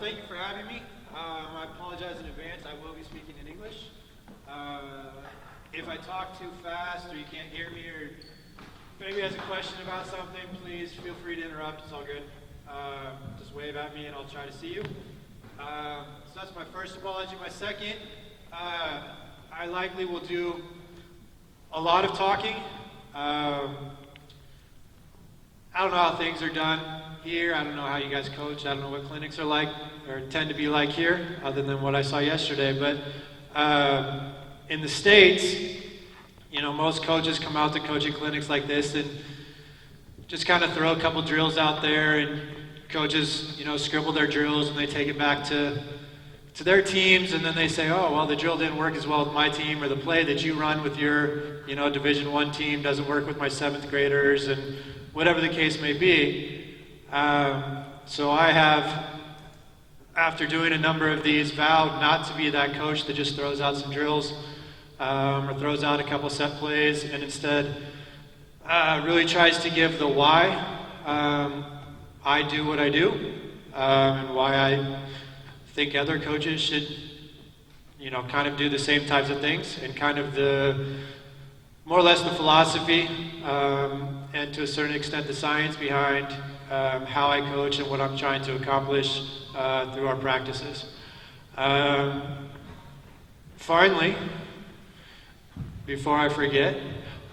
thank you for having me. I apologize in advance. I will be speaking in English. If I talk too fast or you can't hear me or maybe has a question about something, please feel free to interrupt. It's all good. Just wave at me and I'll try to see you. So that's my first apology. My second, I likely will do a lot of talking. I don't know how things are done here. I don't know how you guys coach. I don't know what clinics are like or tend to be like here, other than what I saw yesterday. But in the States, you know, most coaches come out to coaching clinics like this and just kind of throw a couple drills out there, and coaches, you know, scribble their drills and they take it back to their teams, and then they say, oh, well, the drill didn't work as well with my team, or the play that you run with your, you know, Division I team doesn't work with my 7th graders, and whatever the case may be. So I have, after doing a number of these, vowed not to be that coach that just throws out some drills or throws out a couple set plays, and instead really tries to give the why I do what I do, and why I think other coaches should, you know, kind of do the same types of things, and kind of the, more or less the philosophy, and to a certain extent the science behind how I coach and what I'm trying to accomplish through our practices. Finally, before I forget,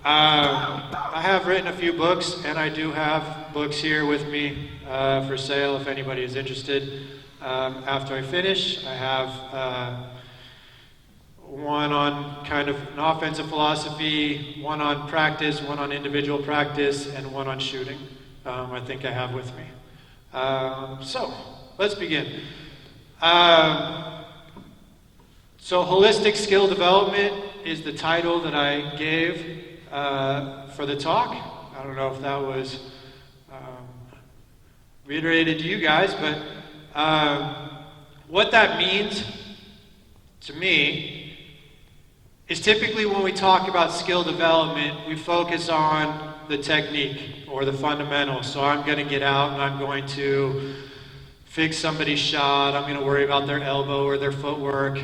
I have written a few books, and I do have books here with me for sale if anybody is interested. After I finish, I have one on kind of an offensive philosophy, one on practice, one on individual practice, and one on shooting. I think I have with me. So let's begin. So holistic skill development is the title that I gave for the talk. I don't know if that was reiterated to you guys, but what that means to me is typically when we talk about skill development, we focus on the technique or the fundamentals. So I'm going to get out and I'm going to fix somebody's shot. I'm going to worry about their elbow or their footwork,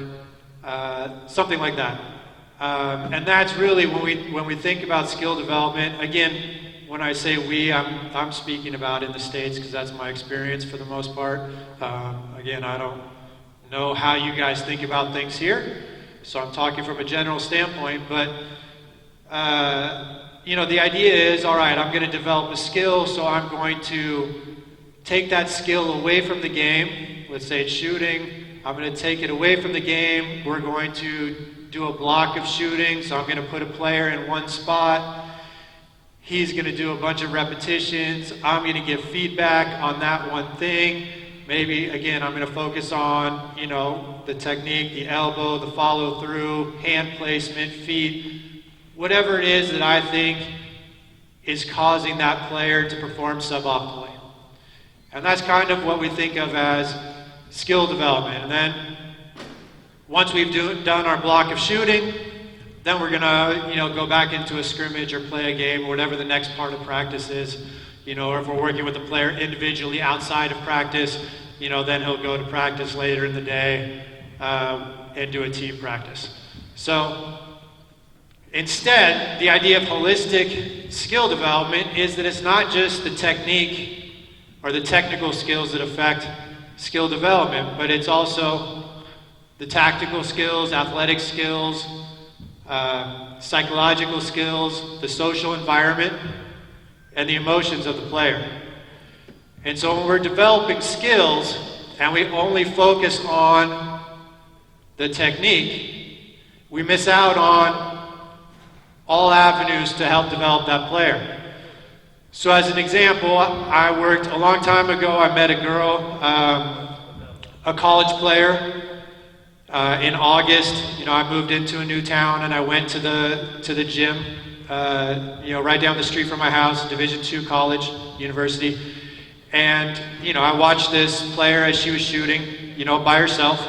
something like that. And that's really when we think about skill development. Again, when I say we, I'm speaking about in the States because that's my experience for the most part. Again, I don't know how you guys think about things here, so I'm talking from a general standpoint. But you know, the idea is, all right, I'm going to develop a skill, so I'm going to take that skill away from the game. Let's say it's shooting. I'm going to take it away from the game. We're going to do a block of shooting, so I'm going to put a player in one spot. He's going to do a bunch of repetitions. I'm going to give feedback on that one thing. Maybe, again, I'm going to focus on, you know, the technique, the elbow, the follow through, hand placement, feet, whatever it is that I think is causing that player to perform suboptimally. And that's kind of what we think of as skill development. And then once we've done our block of shooting, then we're gonna, you know, go back into a scrimmage or play a game or whatever the next part of practice is. You know, or if we're working with a player individually outside of practice, you know, then he'll go to practice later in the day and do a team practice. So instead, the idea of holistic skill development is that it's not just the technique or the technical skills that affect skill development, but it's also the tactical skills, athletic skills, psychological skills, the social environment, and the emotions of the player. And so when we're developing skills and we only focus on the technique, we miss out on all avenues to help develop that player. So as an example, I worked a long time ago, I met a girl, a college player, in August. You know, I moved into a new town and I went to the gym, you know, right down the street from my house, Division II college, university. And, you know, I watched this player as she was shooting, you know, by herself.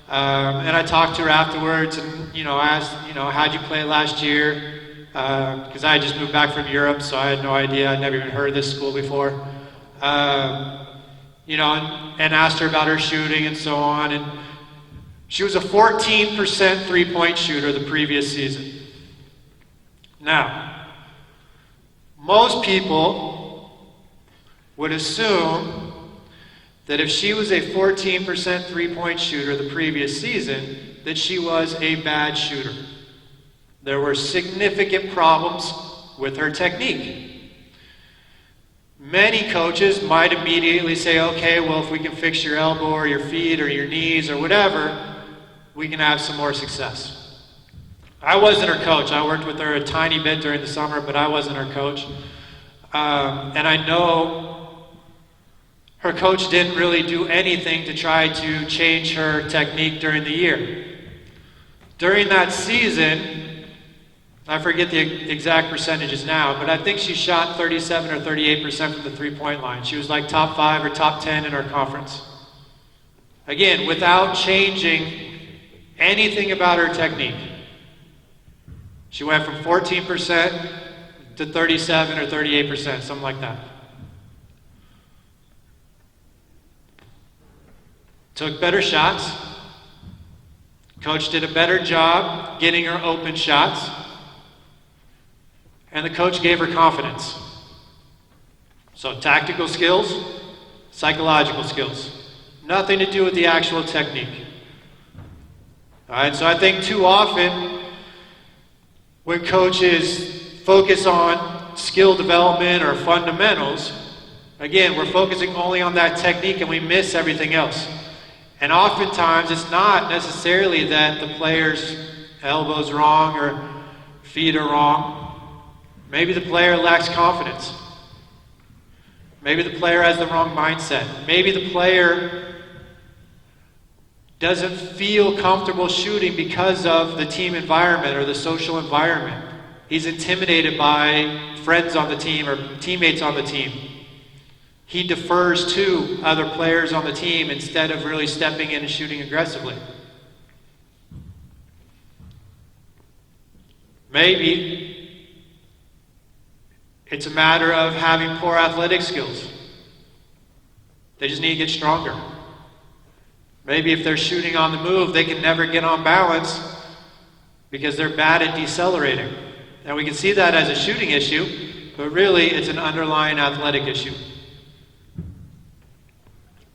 And I talked to her afterwards and, you know, asked, you know, how'd you play last year? Because I had just moved back from Europe, so I had no idea. I'd never even heard of this school before. and asked her about her shooting and so on. And she was a 14% three-point shooter the previous season. Now, most people would assume that if she was a 14% three-point shooter the previous season, that she was a bad shooter. There were significant problems with her technique. Many coaches might immediately say, okay, well, if we can fix your elbow or your feet or your knees or whatever, we can have some more success. I wasn't her coach. I worked with her a tiny bit during the summer, but I wasn't her coach. And I know her coach didn't really do anything to try to change her technique during the year. During that season, I forget the exact percentages now, but I think she shot 37 or 38% from the three-point line. She was like top 5 or top 10 in our conference. Again, without changing anything about her technique. She went from 14% to 37 or 38%, something like that. Took better shots. Coach did a better job getting her open shots. And the coach gave her confidence. So tactical skills, psychological skills. Nothing to do with the actual technique. All right, so I think too often when coaches focus on skill development or fundamentals, again, we're focusing only on that technique and we miss everything else. And oftentimes it's not necessarily that the player's elbow's wrong or feet are wrong. Maybe the player lacks confidence. Maybe the player has the wrong mindset. Maybe the player doesn't feel comfortable shooting because of the team environment or the social environment. He's intimidated by friends on the team or teammates on the team. He defers to other players on the team instead of really stepping in and shooting aggressively. Maybe it's a matter of having poor athletic skills. They just need to get stronger. Maybe if they're shooting on the move, they can never get on balance because they're bad at decelerating. Now we can see that as a shooting issue, but really it's an underlying athletic issue.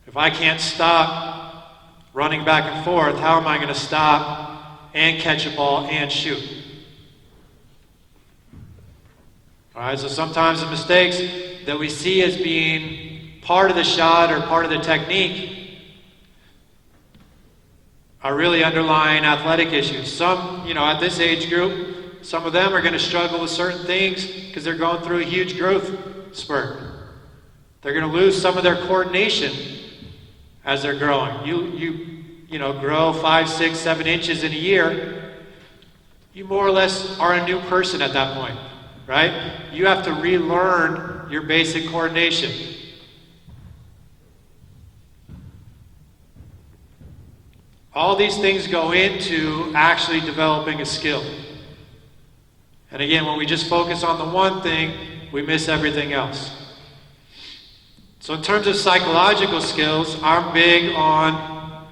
If I can't stop running back and forth, how am I going to stop and catch a ball and shoot? All right, so sometimes the mistakes that we see as being part of the shot or part of the technique are really underlying athletic issues. Some, at this age group, some of them are going to struggle with certain things because they're going through a huge growth spurt. They're going to lose some of their coordination as they're growing. You grow 5, 6, 7 inches in a year, you more or less are a new person at that point, right? You have to relearn your basic coordination. All these things go into actually developing a skill. And again, when we just focus on the one thing, we miss everything else. So in terms of psychological skills, I'm big on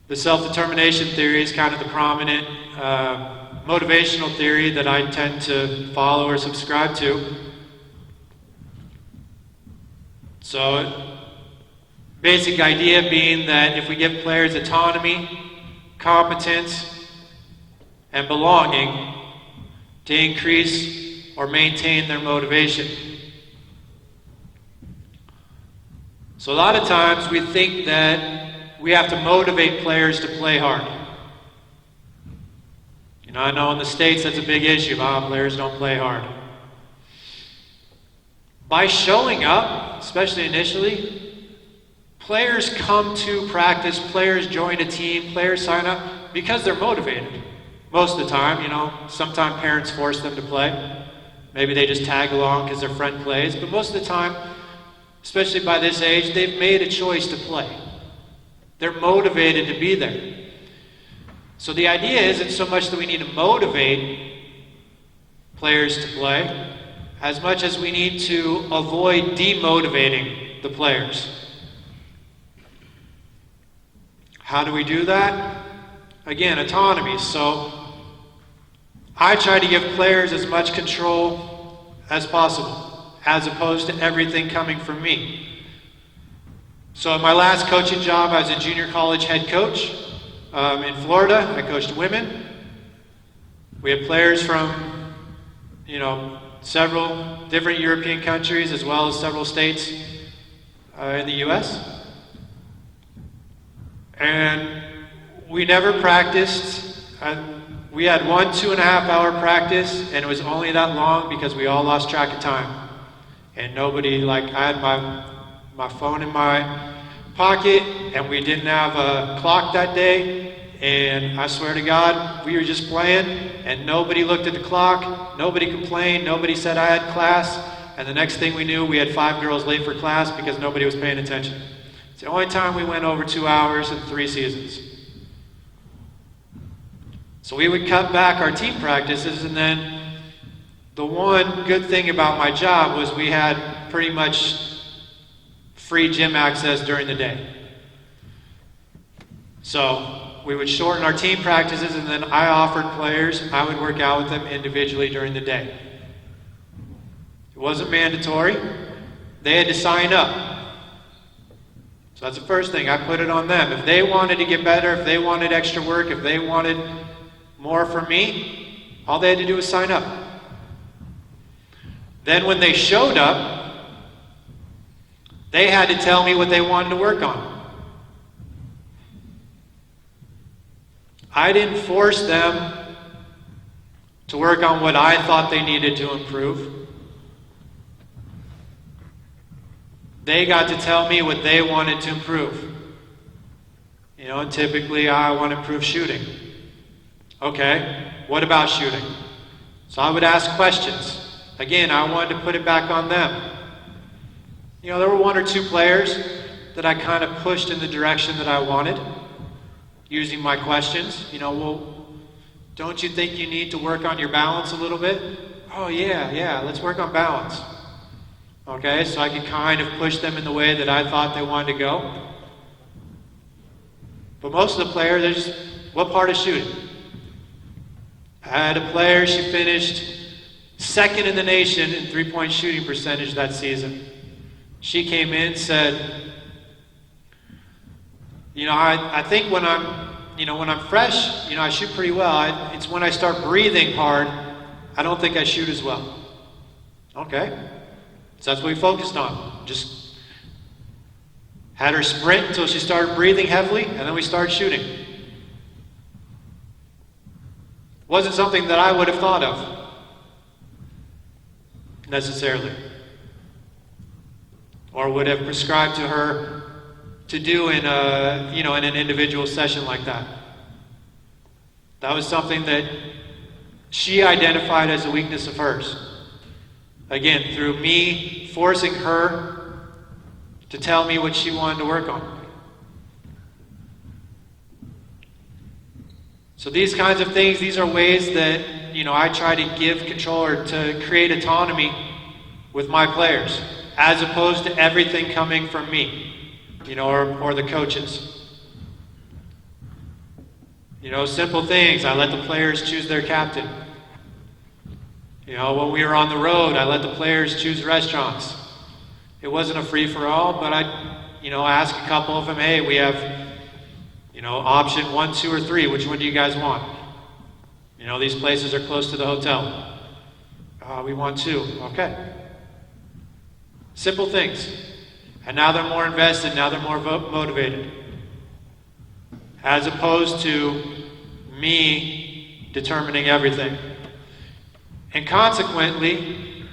the self-determination theory is kind of the prominent motivational theory that I tend to follow or subscribe to. So basic idea being that if we give players autonomy, competence, and belonging to increase or maintain their motivation. So a lot of times we think that we have to motivate players to play hard. I know in the States that's a big issue. Players don't play hard. By showing up, especially initially, players come to practice, players join a team, players sign up because they're motivated. Most of the time, sometimes parents force them to play. Maybe they just tag along because their friend plays. But most of the time, especially by this age, they've made a choice to play. They're motivated to be there. So the idea isn't so much that we need to motivate players to play, as much as we need to avoid demotivating the players. How do we do that? Again, autonomy. So I try to give players as much control as possible, as opposed to everything coming from me. So in my last coaching job, I was a junior college head coach in Florida. I coached women. We had players from, several different European countries, as well as several states in the U.S. And we never practiced. We had 1 2.5-hour practice, and it was only that long because we all lost track of time. And nobody, I had my phone in my pocket, and we didn't have a clock that day. And I swear to God, we were just playing, and nobody looked at the clock, nobody complained, nobody said I had class, and the next thing we knew, we had 5 girls late for class because nobody was paying attention. It's the only time we went over 2 hours in 3 seasons. So we would cut back our team practices, and then the one good thing about my job was we had pretty much free gym access during the day. So we would shorten our team practices, and then I offered players, I would work out with them individually during the day. It wasn't mandatory. They had to sign up. So that's the first thing. I put it on them. If they wanted to get better, if they wanted extra work, if they wanted more from me, all they had to do was sign up. Then when they showed up, they had to tell me what they wanted to work on. I didn't force them to work on what I thought they needed to improve. They got to tell me what they wanted to improve. And typically I want to improve shooting. Okay, what about shooting? So I would ask questions. Again, I wanted to put it back on them. There were 1 or 2 players that I kind of pushed in the direction that I wanted, using my questions. Well, don't you think you need to work on your balance a little bit? Oh, yeah, let's work on balance. Okay, so I could kind of push them in the way that I thought they wanted to go. But most of the players, they're just, what part of shooting? I had a player, she finished 2nd in the nation in 3-point shooting percentage that season. She came in and said, I think when I'm fresh, I shoot pretty well. It's when I start breathing hard, I don't think I shoot as well. Okay. So that's what we focused on. Just had her sprint until she started breathing heavily, and then we started shooting. Wasn't something that I would have thought of, necessarily. Or would have prescribed to her to do in an individual session like that. That was something that she identified as a weakness of hers. Again, through me forcing her to tell me what she wanted to work on. So these kinds of things, these are ways that, I try to give control or to create autonomy with my players, as opposed to everything coming from me. Or the coaches. Simple things. I let the players choose their captain. When we were on the road, I let the players choose restaurants. It wasn't a free-for-all, but I asked a couple of them, hey, we have, option 1, 2, or 3. Which one do you guys want? These places are close to the hotel. We want 2. Okay. Simple things. And now they're more invested, now they're more motivated. As opposed to me determining everything. And consequently,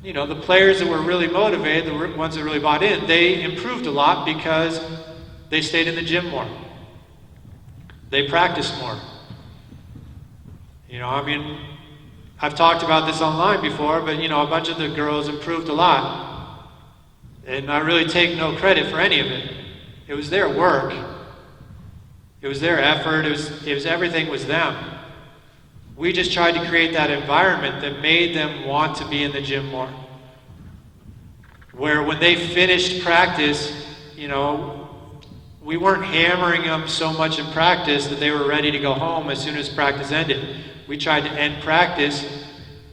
the players that were really motivated, the ones that really bought in, they improved a lot because they stayed in the gym more. They practiced more. I've talked about this online before, but a bunch of the girls improved a lot. And I really take no credit for any of it. It was their work. It was their effort. It was everything was them. We just tried to create that environment that made them want to be in the gym more. Where when they finished practice, we weren't hammering them so much in practice that they were ready to go home as soon as practice ended. We tried to end practice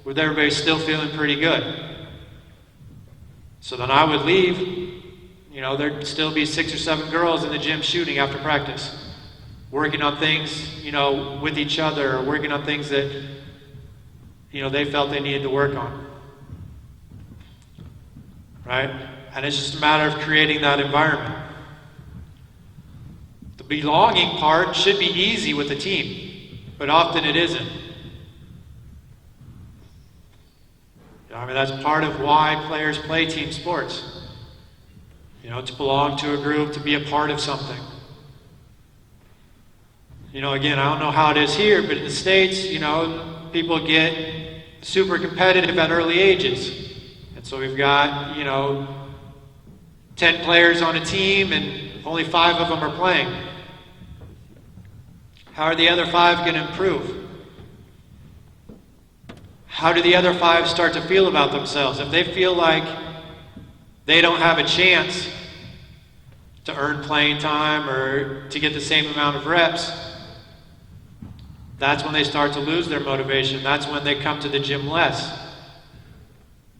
with everybody still feeling pretty good. So then I would leave, there'd still be 6 or 7 girls in the gym shooting after practice, working on things, with each other, or working on things that, they felt they needed to work on. Right? And it's just a matter of creating that environment. The belonging part should be easy with the team, but often it isn't. That's part of why players play team sports. To belong to a group, to be a part of something. Again, I don't know how it is here, but in the States, people get super competitive at early ages. And so we've got, 10 players on a team and only 5 of them are playing. How are the other 5 going to improve? How do the other 5 start to feel about themselves? If they feel like they don't have a chance to earn playing time or to get the same amount of reps, that's when they start to lose their motivation. That's when they come to the gym less.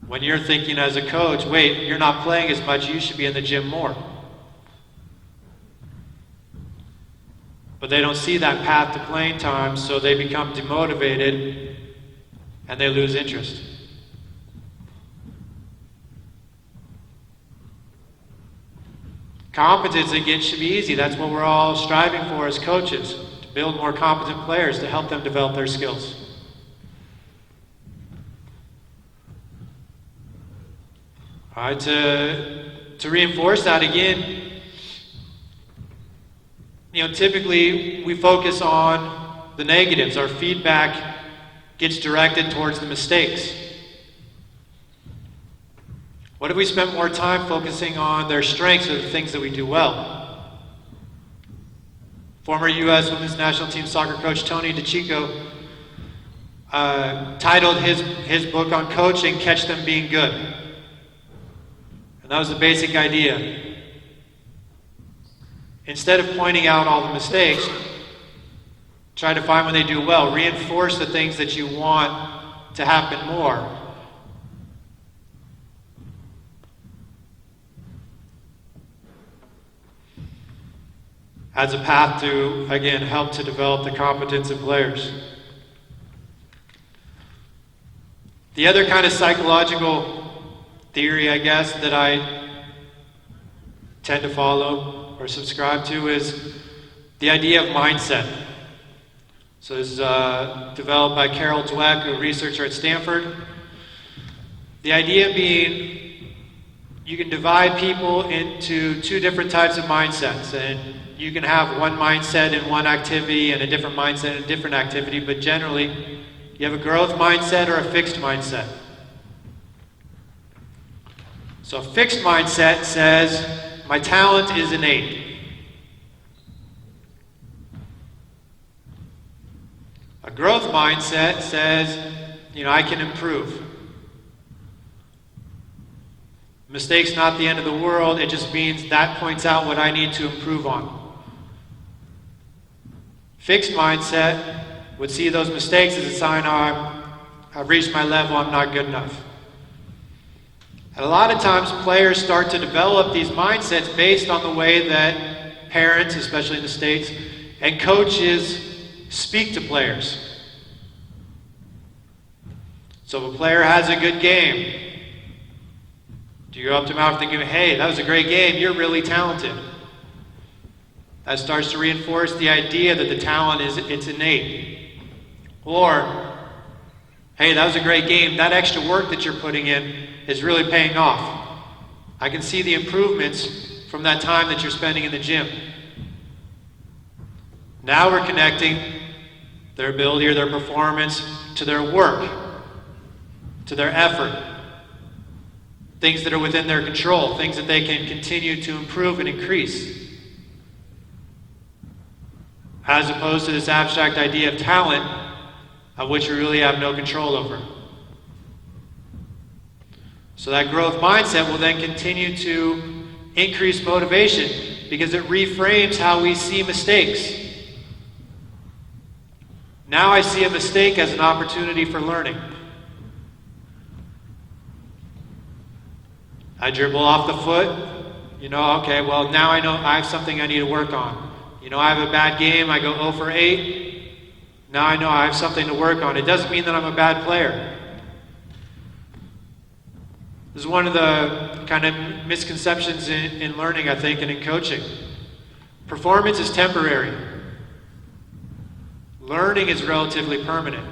When you're thinking as a coach, wait, you're not playing as much, you should be in the gym more. But they don't see that path to playing time, so they become demotivated and they lose interest. Competence, again, should be easy. That's what we're all striving for as coaches, to build more competent players, to help them develop their skills. All right, to reinforce that again, typically we focus on the negatives. Our feedback gets directed towards the mistakes. What if we spent more time focusing on their strengths or the things that we do well? Former U.S. Women's National Team soccer coach Tony DeCicco titled his book on coaching, Catch Them Being Good. And that was the basic idea. Instead of pointing out all the mistakes, try to find when they do well. Reinforce the things that you want to happen more. As a path to, again, help to develop the competence in players. The other kind of psychological theory, I guess, that I tend to follow or subscribe to is the idea of mindset. So this is developed by Carol Dweck, a researcher at Stanford. The idea being you can divide people into 2 different types of mindsets, and you can have one mindset in one activity and a different mindset in a different activity, but generally you have a growth mindset or a fixed mindset. So a fixed mindset says, my talent is innate. A growth mindset says, I can improve. Mistakes not the end of the world, it just means that points out what I need to improve on. Fixed mindset would see those mistakes as a sign, I've reached my level, I'm not good enough. And a lot of times players start to develop these mindsets based on the way that parents, especially in the States, and coaches speak to players. So if a player has a good game, do you go up to him after the game, hey, that was a great game, you're really talented. That starts to reinforce the idea that the talent it's innate. Or, hey, that was a great game, that extra work that you're putting in is really paying off. I can see the improvements from that time that you're spending in the gym. Now we're connecting their ability or their performance to their work, to their effort, things that are within their control, things that they can continue to improve and increase. As opposed to this abstract idea of talent, of which we really have no control over. So that growth mindset will then continue to increase motivation because it reframes how we see mistakes. Now I see a mistake as an opportunity for learning. I dribble off the foot, okay, well now I know I have something I need to work on. I have a bad game, I go 0 for 8. Now I know I have something to work on. It doesn't mean that I'm a bad player. This is one of the kind of misconceptions in learning, I think, and in coaching. Performance is temporary. Learning is relatively permanent.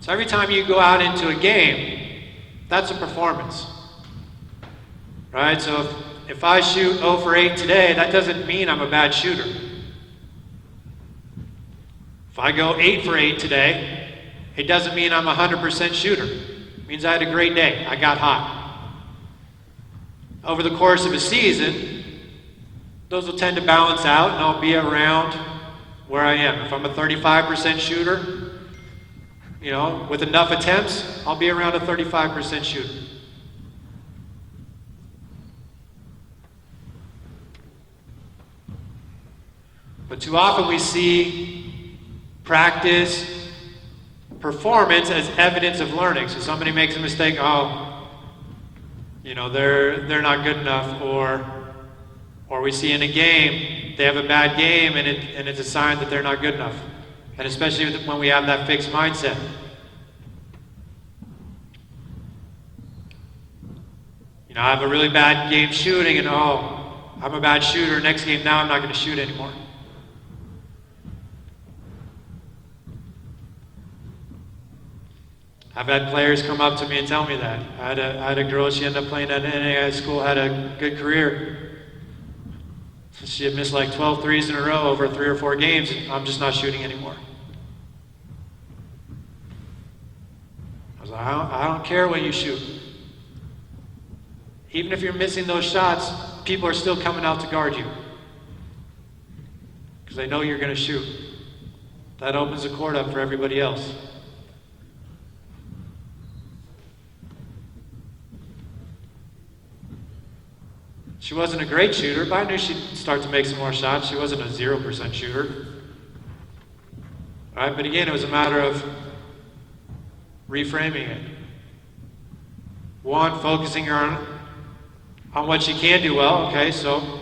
So every time you go out into a game, that's a performance. Right? So if I shoot 0 for 8 today, that doesn't mean I'm a bad shooter. If I go 8 for 8 today, it doesn't mean I'm a 100% shooter. It means I had a great day. I got hot. Over the course of a season, those will tend to balance out, and I'll be around where I am. If I'm a 35% shooter, with enough attempts, I'll be around a 35% shooter. But too often we see practice, performance as evidence of learning. So somebody makes a mistake, they're not good enough, or we see in a game they have a bad game and it's a sign that they're not good enough. And especially when we have that fixed mindset. I have a really bad game shooting and I'm a bad shooter. Next game now I'm not going to shoot anymore. I've had players come up to me and tell me that. I had a girl, she ended up playing at NAIA school, had a good career. She had missed like 12 threes in a row over 3 or 4 games, and I'm just not shooting anymore. I was like, I don't care what you shoot. Even if you're missing those shots, people are still coming out to guard you. Because they know you're going to shoot. That opens the court up for everybody else. She wasn't a great shooter, but I knew she'd start to make some more shots. She wasn't a 0% shooter. All right, but again, it was a matter of reframing it. One, focusing her on what she can do well. Okay, so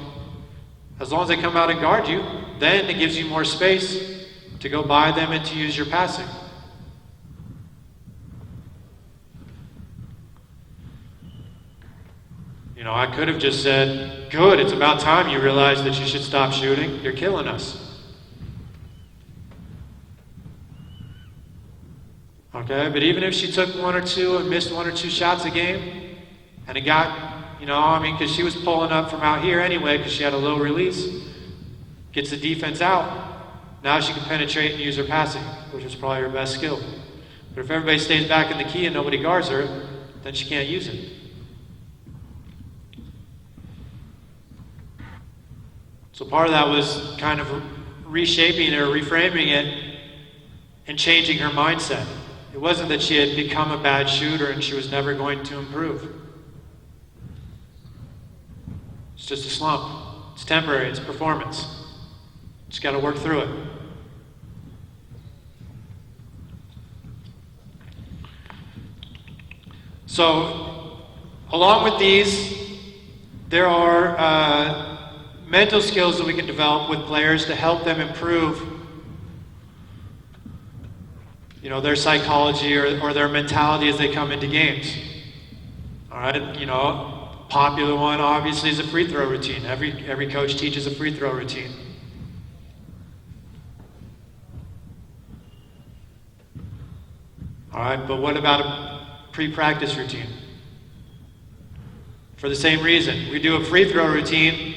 as long as they come out and guard you, then it gives you more space to go by them and to use your passing. I could have just said, good, it's about time you realize that you should stop shooting. You're killing us. Okay, but even if she took 1 or 2 and missed 1 or 2 shots a game, and it got, because she was pulling up from out here anyway because she had a low release, gets the defense out, now she can penetrate and use her passing, which is probably her best skill. But if everybody stays back in the key and nobody guards her, then she can't use it. So part of that was kind of reshaping or reframing it and changing her mindset. It wasn't that she had become a bad shooter and she was never going to improve. It's just a slump. It's temporary. It's performance. Just got to work through it. So, along with these, there are mental skills that we can develop with players to help them improve their psychology or their mentality as they come into games. All right, popular one obviously is a free throw routine. Every coach teaches a free throw routine. All right, but what about a pre-practice routine? For the same reason, we do a free throw routine,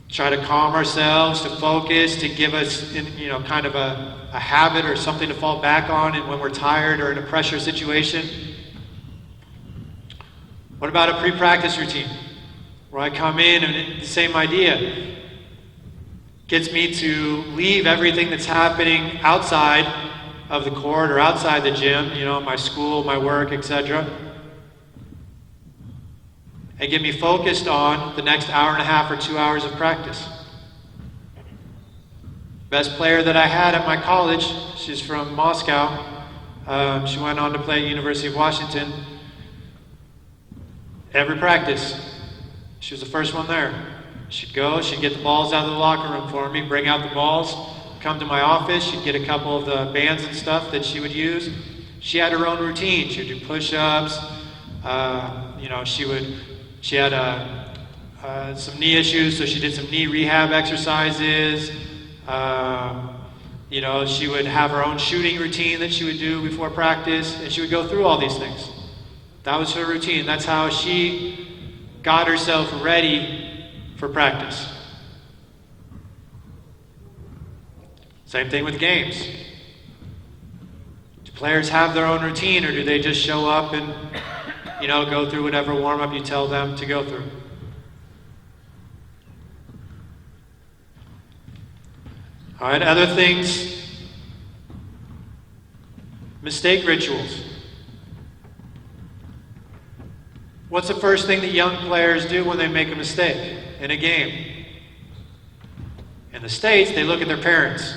try to calm ourselves, to focus, to give us, kind of a habit or something to fall back on and when we're tired or in a pressure situation. What about a pre-practice routine? Where I come in and the same idea. Gets me to leave everything that's happening outside of the court or outside the gym, my school, my work, etc. and get me focused on the next hour and a half or 2 hours of practice. Best player that I had at my college, she's from Moscow. She went on to play at University of Washington. Every practice, she was the first one there. She'd go, she'd get the balls out of the locker room for me, bring out the balls, come to my office, she'd get a couple of the bands and stuff that she would use. She had her own routine. She would do push-ups. She had some knee issues, so she did some knee rehab exercises. She would have her own shooting routine that she would do before practice, and she would go through all these things. That was her routine. That's how she got herself ready for practice. Same thing with games. Do players have their own routine, or do they just show up and, go through whatever warm-up you tell them to go through? All right, other things. Mistake rituals. What's the first thing that young players do when they make a mistake in a game? In the States, they look at their parents.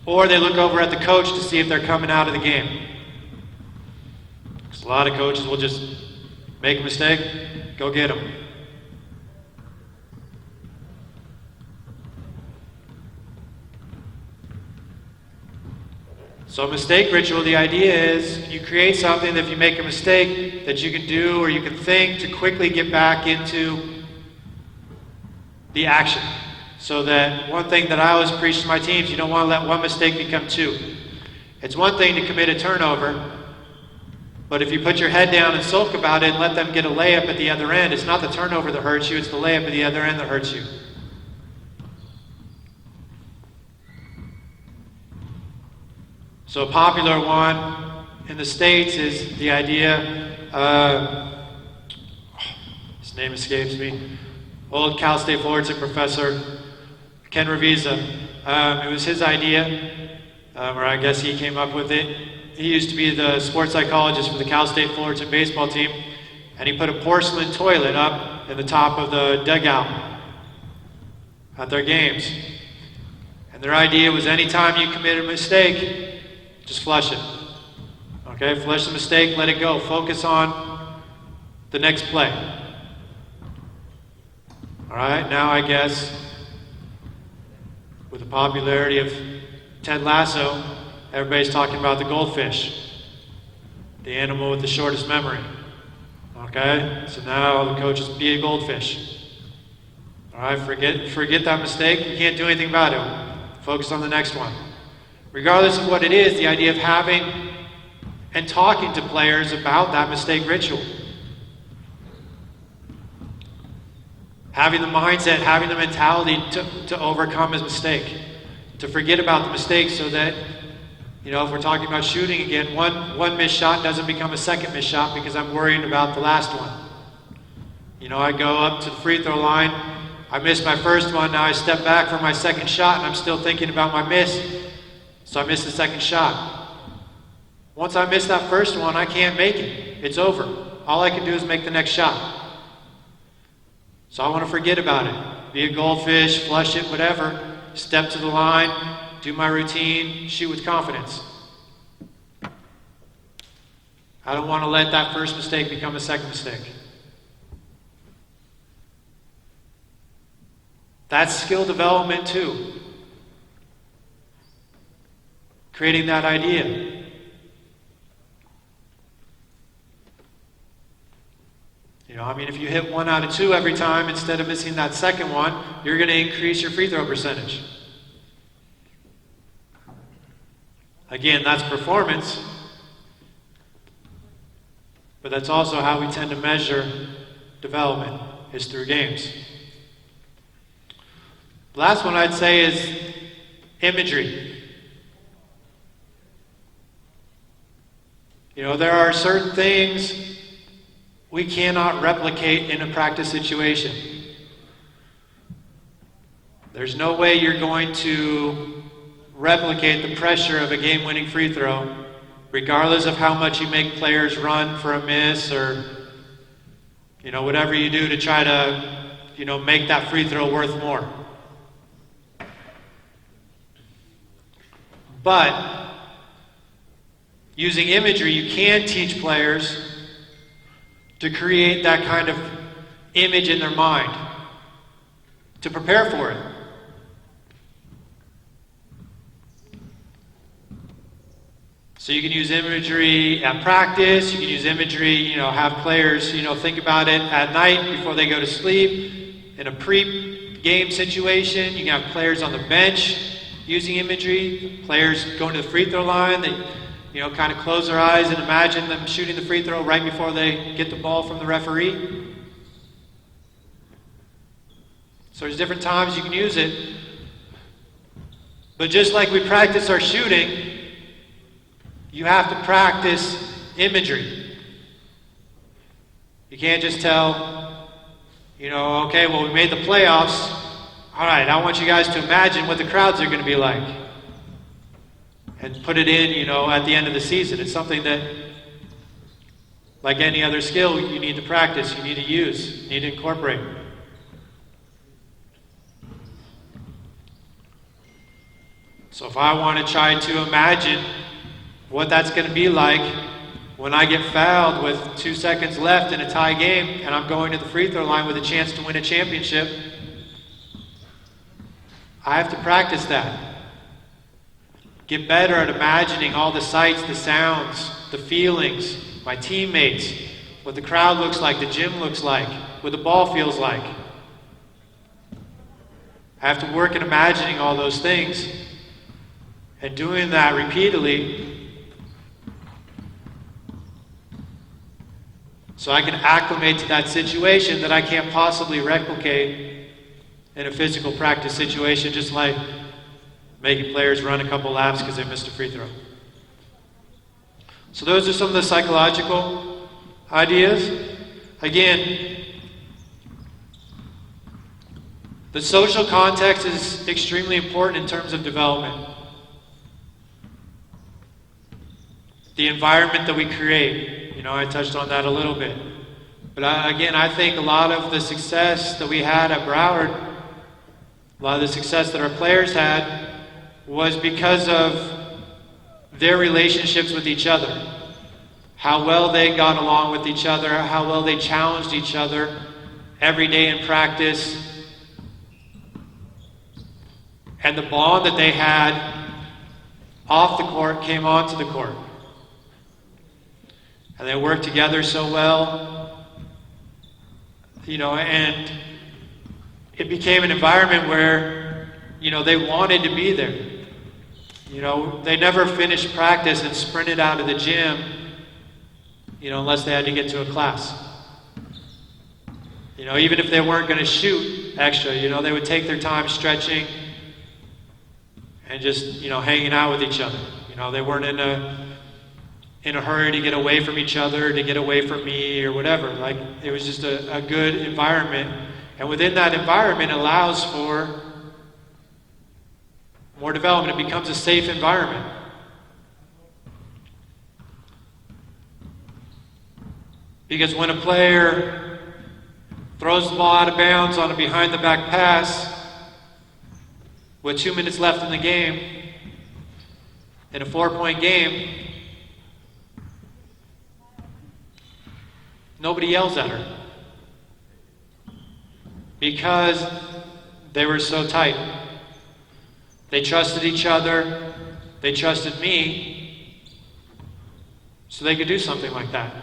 Or they look over at the coach to see if they're coming out of the game. Because a lot of coaches will just make a mistake, go get them. So mistake ritual, the idea is you create something that if you make a mistake that you can do or you can think to quickly get back into the action. So that one thing that I always preach to my teams, you don't want to let one mistake become two. It's one thing to commit a turnover, but if you put your head down and sulk about it and let them get a layup at the other end, it's not the turnover that hurts you, it's the layup at the other end that hurts you. So a popular one in the States is the idea, his name escapes me, old Cal State Fullerton professor, Ken Revisa. It was his idea, or I guess he came up with it. He used to be the sports psychologist for the Cal State Fullerton baseball team, and he put a porcelain toilet up in the top of the dugout at their games. And their idea was anytime you commit a mistake, just flush it. Okay, flush the mistake, let it go. Focus on the next play. All right, now I guess with the popularity of Ted Lasso, everybody's talking about the goldfish, the animal with the shortest memory. Okay, so now the coaches be a goldfish. All right, forget that mistake. You can't do anything about it. Focus on the next one. Regardless of what it is, the idea of having and talking to players about that mistake ritual. Having the mindset, having the mentality to overcome his mistake. To forget about the mistake so that, if we're talking about shooting again, one missed shot doesn't become a second missed shot because I'm worried about the last one. I go up to the free throw line, I missed my first one, now I step back for my second shot and I'm still thinking about my miss. So I missed the second shot. Once I miss that first one, I can't make it. It's over. All I can do is make the next shot. So I want to forget about it. Be a goldfish, flush it, whatever. Step to the line, do my routine, shoot with confidence. I don't want to let that first mistake become a second mistake. That's skill development too. Creating that idea. If you hit 1 out of 2 every time instead of missing that second one, you're going to increase your free throw percentage. Again, that's performance, but that's also how we tend to measure development, is through games. The last one I'd say is imagery. There are certain things we cannot replicate in a practice situation. There's no way you're going to replicate the pressure of a game-winning free throw, regardless of how much you make players run for a miss or Whatever you do to try to, make that free throw worth more. But using imagery, you can teach players to create that kind of image in their mind, to prepare for it. So you can use imagery at practice, you can use imagery, have players, think about it at night before they go to sleep. In a pre-game situation, you can have players on the bench using imagery, players going to the free throw line, they, kind of close their eyes and imagine them shooting the free throw right before they get the ball from the referee. So there's different times you can use it. But just like we practice our shooting, you have to practice imagery. You can't just tell, okay, well, we made the playoffs. All right, I want you guys to imagine what the crowds are going to be like. And put it in, at the end of the season. It's something that, like any other skill, you need to practice, you need to use, you need to incorporate. So if I want to try to imagine what that's going to be like when I get fouled with 2 seconds left in a tie game and I'm going to the free throw line with a chance to win a championship, I have to practice that. Get better at imagining all the sights, the sounds, the feelings, my teammates, what the crowd looks like, the gym looks like, what the ball feels like. I have to work at imagining all those things and doing that repeatedly so I can acclimate to that situation that I can't possibly replicate in a physical practice situation, just like making players run a couple laps because they missed a free throw. So those are some of the psychological ideas. Again, the social context is extremely important in terms of development. The environment that we create, I touched on that a little bit. But I think a lot of the success that we had at Broward, a lot of the success that our players had, was because of their relationships with each other. How well they got along with each other, how well they challenged each other every day in practice, and the bond that they had off the court came onto the court. And they worked together so well, and it became an environment where, they wanted to be there. They never finished practice and sprinted out of the gym, unless they had to get to a class. Even if they weren't going to shoot extra, they would take their time stretching and just, hanging out with each other. They weren't in a hurry to get away from each other, to get away from me or whatever. Like, it was just a good environment. And within that environment, it allows for more development. It becomes a safe environment. Because when a player throws the ball out of bounds on a behind-the-back pass with 2 minutes left in the game, in a 4-point game, nobody yells at her. Because they were so tight. They trusted each other. They trusted me. So they could do something like that.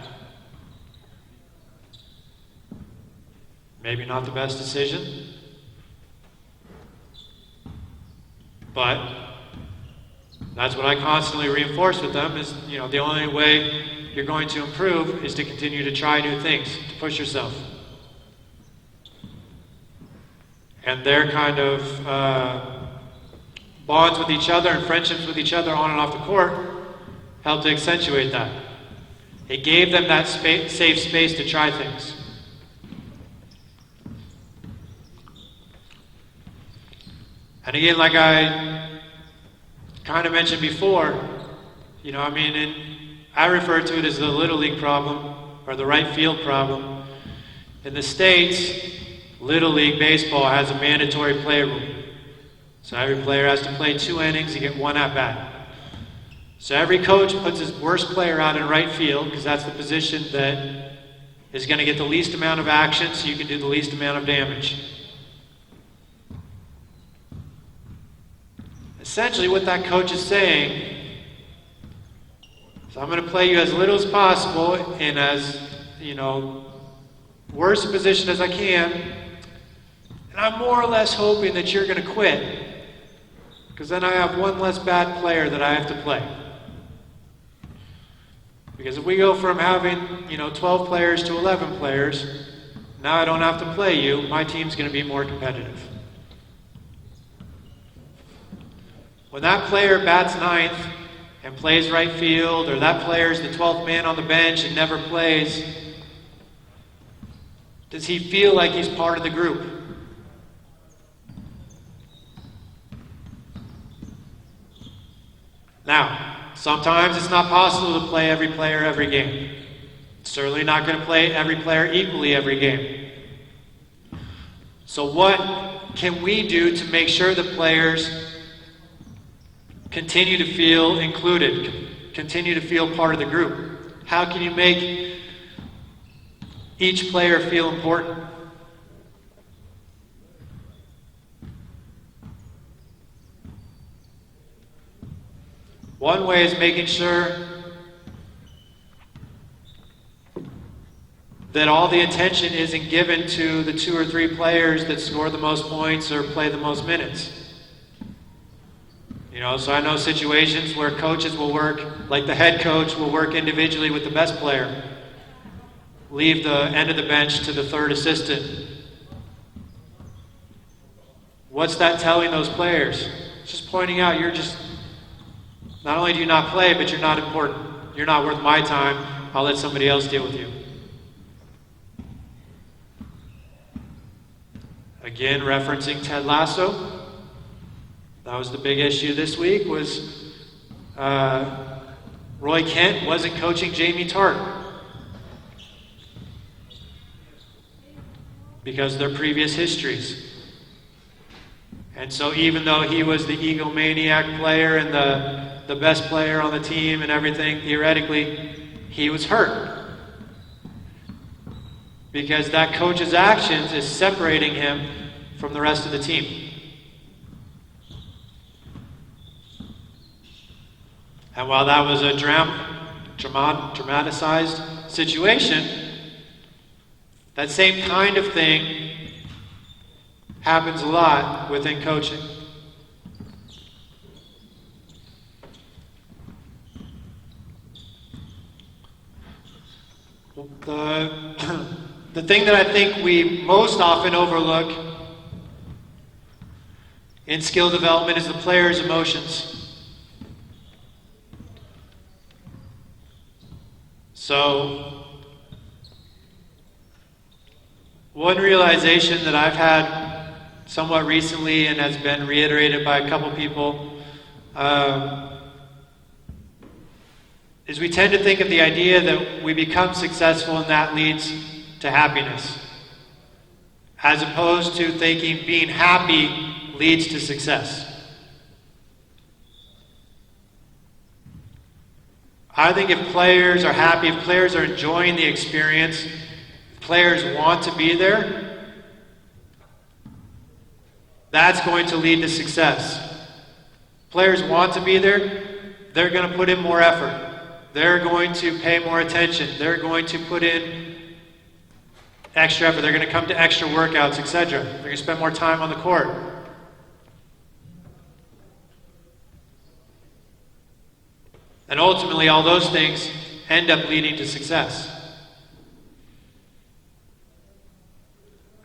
Maybe not the best decision. But that's what I constantly reinforce with them is, the only way you're going to improve is to continue to try new things, to push yourself. And their kind of bonds with each other and friendships with each other on and off the court helped to accentuate that. It gave them that safe space to try things. And again, like I kind of mentioned before, I refer to it as the Little League problem, or the right field problem. In the States, Little League Baseball has a mandatory play rule. So every player has to play 2 innings, you get 1 at-bat. So every coach puts his worst player out in right field, because that's the position that is going to get the least amount of action, so you can do the least amount of damage. Essentially what that coach is saying is, I'm going to play you as little as possible in as, worst a position as I can, and I'm more or less hoping that you're going to quit, because then I have 1 less bad player that I have to play. Because if we go from having, 12 players to 11 players, now I don't have to play you, my team's going to be more competitive. When that player bats 9th and plays right field, or that player is the 12th man on the bench and never plays, does he feel like he's part of the group? Now, sometimes it's not possible to play every player every game. Certainly not going to play every player equally every game. So what can we do to make sure that players continue to feel included, continue to feel part of the group? How can you make each player feel important? One way is making sure that all the attention isn't given to the 2 or 3 players that score the most points or play the most minutes. So I know situations where coaches will work, like the head coach will work individually with the best player, leave the end of the bench to the 3rd assistant. What's that telling those players? It's just pointing out not only do you not play, but you're not important. You're not worth my time. I'll let somebody else deal with you. Again, referencing Ted Lasso. That was the big issue this week, was Roy Kent wasn't coaching Jamie Tart because of their previous histories. And so even though he was the egomaniac player and the best player on the team and everything, theoretically, he was hurt. Because that coach's actions is separating him from the rest of the team. And while that was a dramatized situation, that same kind of thing happens a lot within coaching. The thing that I think we most often overlook in skill development is the player's emotions. So, one realization that I've had somewhat recently and has been reiterated by a couple people is we tend to think of the idea that we become successful and that leads to happiness, as opposed to thinking being happy leads to success. I think if players are happy, if players are enjoying the experience, if players want to be there, that's going to lead to success. Players want to be there, they're going to put in more effort. They're going to pay more attention. They're going to put in extra effort. They're going to come to extra workouts, etc. They're going to spend more time on the court. And ultimately, all those things end up leading to success.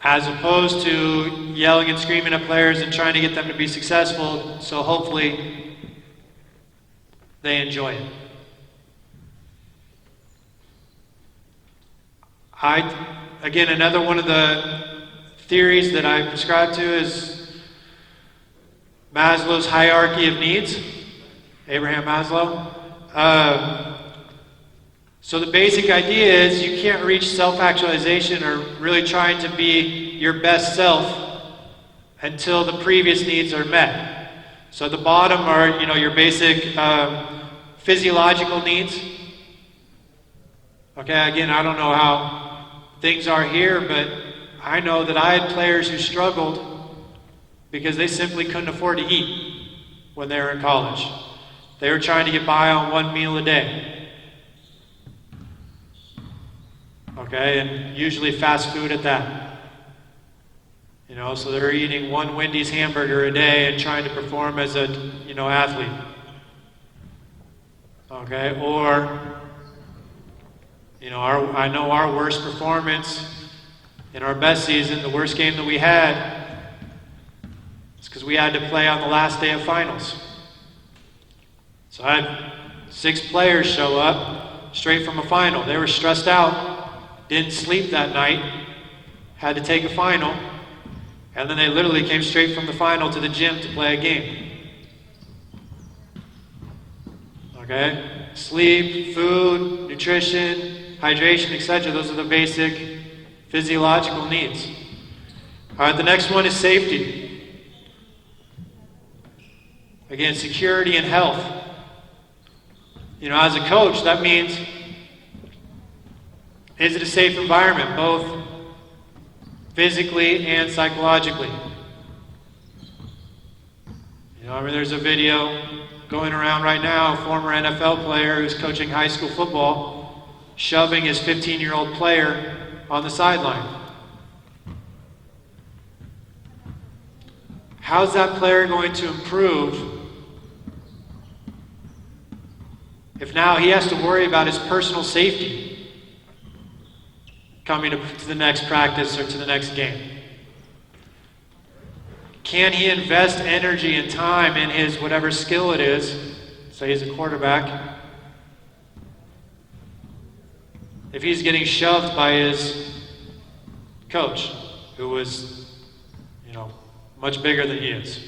As opposed to yelling and screaming at players and trying to get them to be successful, so hopefully they enjoy it. Again, another one of the theories that I prescribe to is Maslow's hierarchy of needs, Abraham Maslow. So the basic idea is you can't reach self-actualization or really trying to be your best self until the previous needs are met. So at the bottom are, your basic physiological needs. Okay, again, I don't know how things are here, but I know that I had players who struggled because they simply couldn't afford to eat when they were in college. They were trying to get by on one meal a day. Okay, and usually fast food at that. So they're eating one Wendy's hamburger a day and trying to perform as a, athlete. Okay, or, I know our worst performance in our best season, the worst game that we had, is because we had to play on the last day of finals. So I had 6 players show up straight from a final. They were stressed out, didn't sleep that night, had to take a final, and then they literally came straight from the final to the gym to play a game. Okay? Sleep, food, nutrition, hydration, etc. Those are the basic physiological needs. All right, the next one is safety. Again, security and health. As a coach, that means, is it a safe environment, both physically and psychologically? There's a video going around right now, a former NFL player who's coaching high school football, shoving his 15-year-old player on the sideline. How's that player going to improve if now he has to worry about his personal safety coming to the next practice or to the next game? Can he invest energy and time in his whatever skill it is, say he's a quarterback, if he's getting shoved by his coach, who was, much bigger than he is?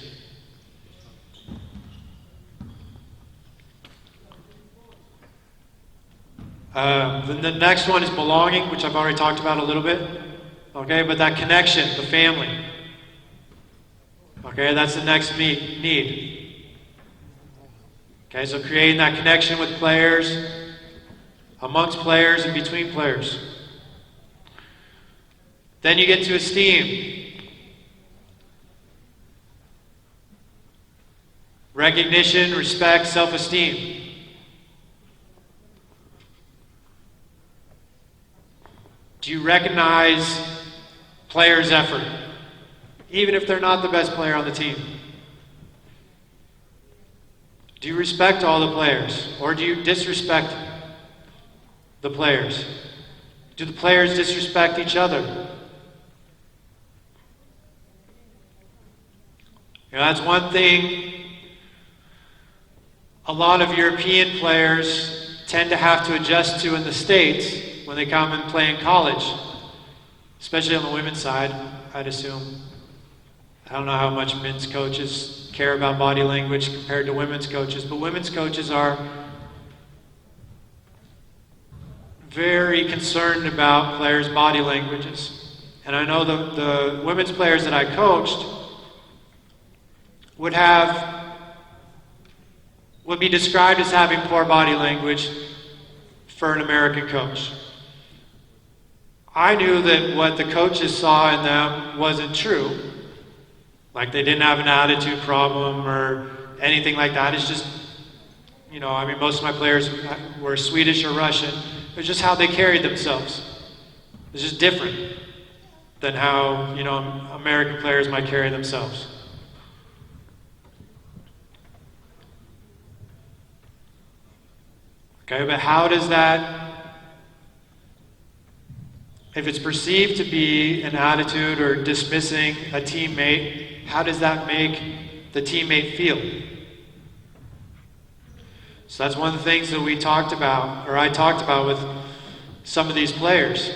The next one is belonging, which I've already talked about a little bit. Okay, but that connection, the family. Okay, that's the next need. Okay, so creating that connection with players, amongst players, and between players. Then you get to esteem. Recognition, respect, self-esteem. Do you recognize players' effort, even if they're not the best player on the team? Do you respect all the players, or do you disrespect the players? Do the players disrespect each other? That's one thing a lot of European players tend to have to adjust to in the States when they come and play in college, especially on the women's side, I'd assume. I don't know how much men's coaches care about body language compared to women's coaches, but women's coaches are very concerned about players' body languages. And I know the women's players that I coached would be described as having poor body language for an American coach. I knew that what the coaches saw in them wasn't true. Like they didn't have an attitude problem or anything like that. It's just, most of my players were Swedish or Russian. It was just how they carried themselves. It's just different than how, American players might carry themselves. Okay, but how does that, if it's perceived to be an attitude or dismissing a teammate, how does that make the teammate feel? So that's one of the things that we talked about, or I talked about with some of these players.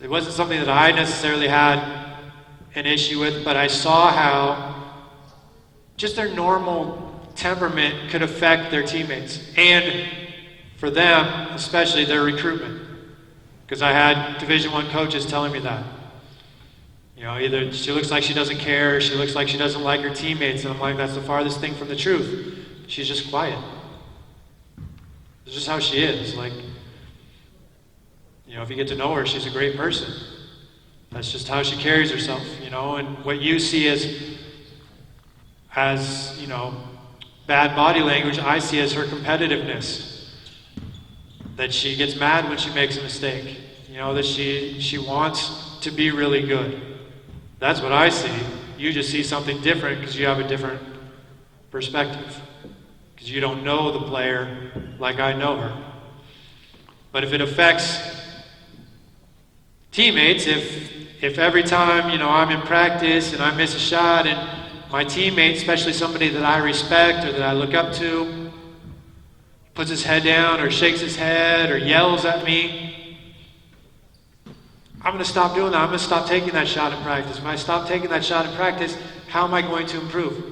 It wasn't something that I necessarily had an issue with, but I saw how just their normal temperament could affect their teammates. And for them, especially their recruitment. Because I had Division I coaches telling me that. Either she looks like she doesn't care, or she looks like she doesn't like her teammates, and I'm like, that's the farthest thing from the truth. She's just quiet. It's just how she is. Like, if you get to know her, she's a great person. That's just how she carries herself, and what you see as bad body language, I see as her competitiveness. That she gets mad when she makes a mistake. That she wants to be really good. That's what I see. You just see something different because you have a different perspective. Because you don't know the player like I know her. But if it affects teammates, if every time, I'm in practice and I miss a shot and my teammate, especially somebody that I respect or that I look up to, puts his head down or shakes his head or yells at me, I'm going to stop doing that. I'm going to stop taking that shot in practice. When I stop taking that shot in practice, how am I going to improve?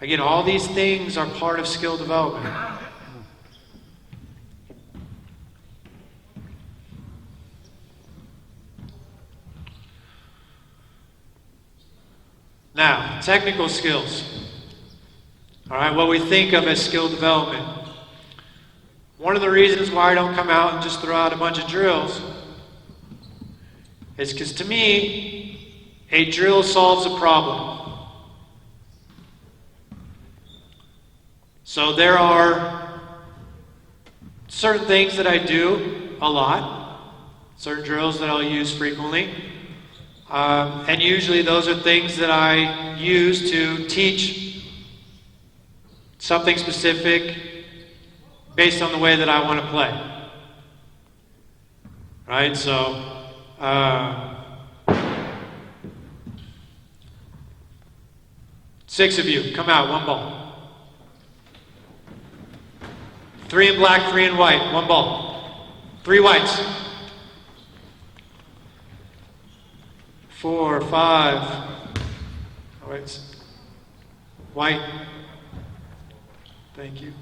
Again, all these things are part of skill development. Now, technical skills. All right, what we think of as skill development. One of the reasons why I don't come out and just throw out a bunch of drills is because to me, a drill solves a problem. So there are certain things that I do a lot, certain drills that I'll use frequently, and usually those are things that I use to teach something specific based on the way that I want to play. Right? So, 6 of you, come out, 1 ball. 3 in black, 3 in white, 1 ball. 3 whites. 4, 5. Oh, wait. White. Thank you.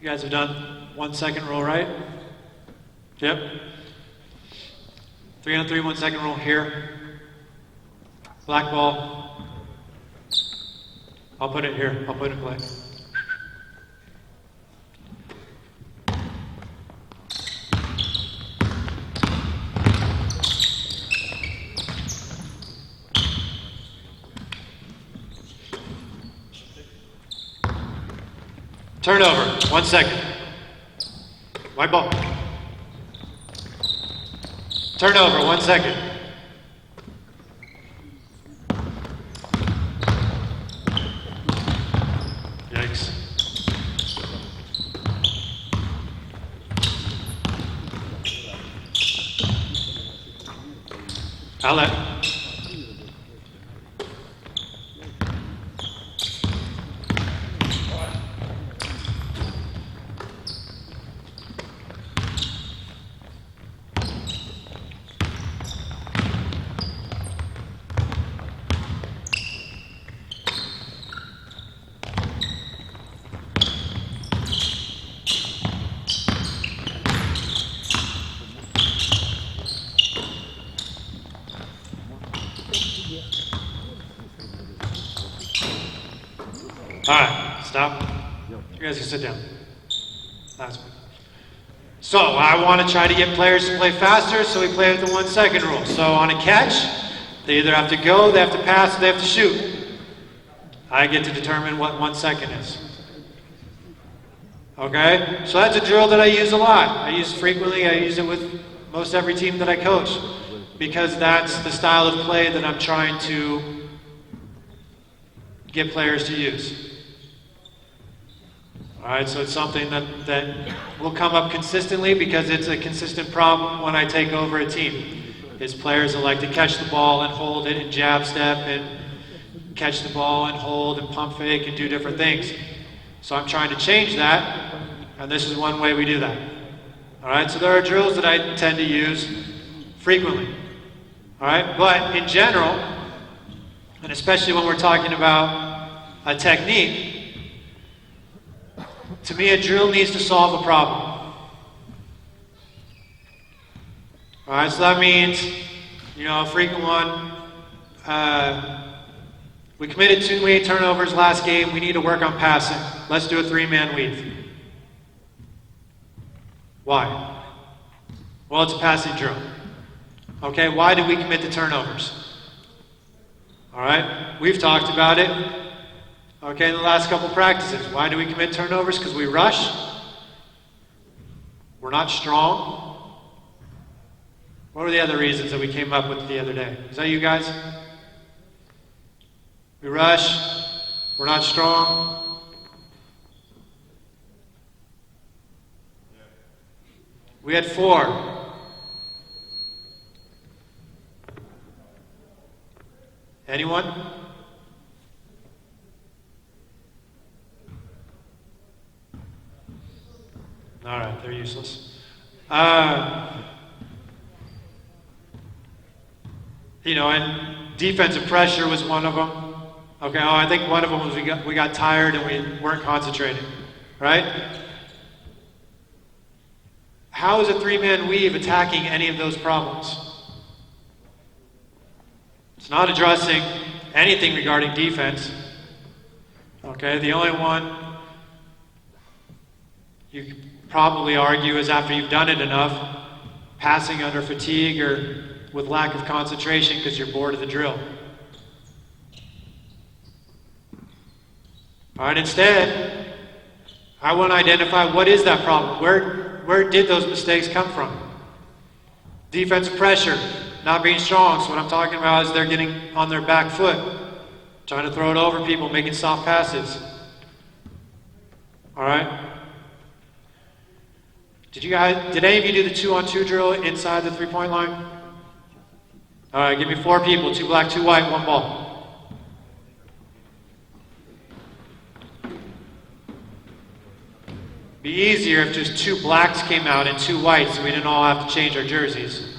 You guys have done 1 second roll, right? Yep. 3 on 3, 1 second roll here. Black ball. I'll put it here. I'll put it in play. Turnover, 1 second. White ball. Turnover, 1 second. Yikes. Outlet. All right, stop. You guys can sit down. That's good. So I want to try to get players to play faster, so we play with the 1 second rule. So on a catch, they either have to go, they have to pass, or they have to shoot. I get to determine what 1 second is. Okay? So that's a drill that I use a lot. I use it frequently. I use it with most every team that I coach because that's the style of play that I'm trying to get players to use. All right, so it's something that will come up consistently because it's a consistent problem when I take over a team. Is players that like to catch the ball and hold it and jab step and catch the ball and hold and pump fake and do different things. So I'm trying to change that, and this is one way we do that. All right, so there are drills that I tend to use frequently. All right, but in general, and especially when we're talking about a technique, to me a drill needs to solve a problem. All right, so that means, a frequent one, we committed 2 weight turnovers last game, we need to work on passing. Let's do a 3-man weave. Why? Well, it's a passing drill. Okay, why did we commit the turnovers? All right, we've talked about it. Okay, in the last couple practices. Why do we commit turnovers? Because we rush. We're not strong. What were the other reasons that we came up with the other day? Is that you guys? We rush. We're not strong. We had 4. Anyone? All right, they're useless. And defensive pressure was one of them. Okay, I think one of them was we got tired and we weren't concentrating, right? How is a 3-man weave attacking any of those problems? It's not addressing anything regarding defense. Okay, the only one you could probably argue is after you've done it enough, passing under fatigue or with lack of concentration because you're bored of the drill. All right, instead, I want to identify what is that problem. Where did those mistakes come from? Defensive pressure, not being strong. So what I'm talking about is they're getting on their back foot, trying to throw it over people, making soft passes. All right? Did any of you do the 2-on-2 drill inside the 3-point line? All right, give me 4 people, 2 black, 2 white, 1 ball. Be easier if just 2 blacks came out and 2 whites so we didn't all have to change our jerseys.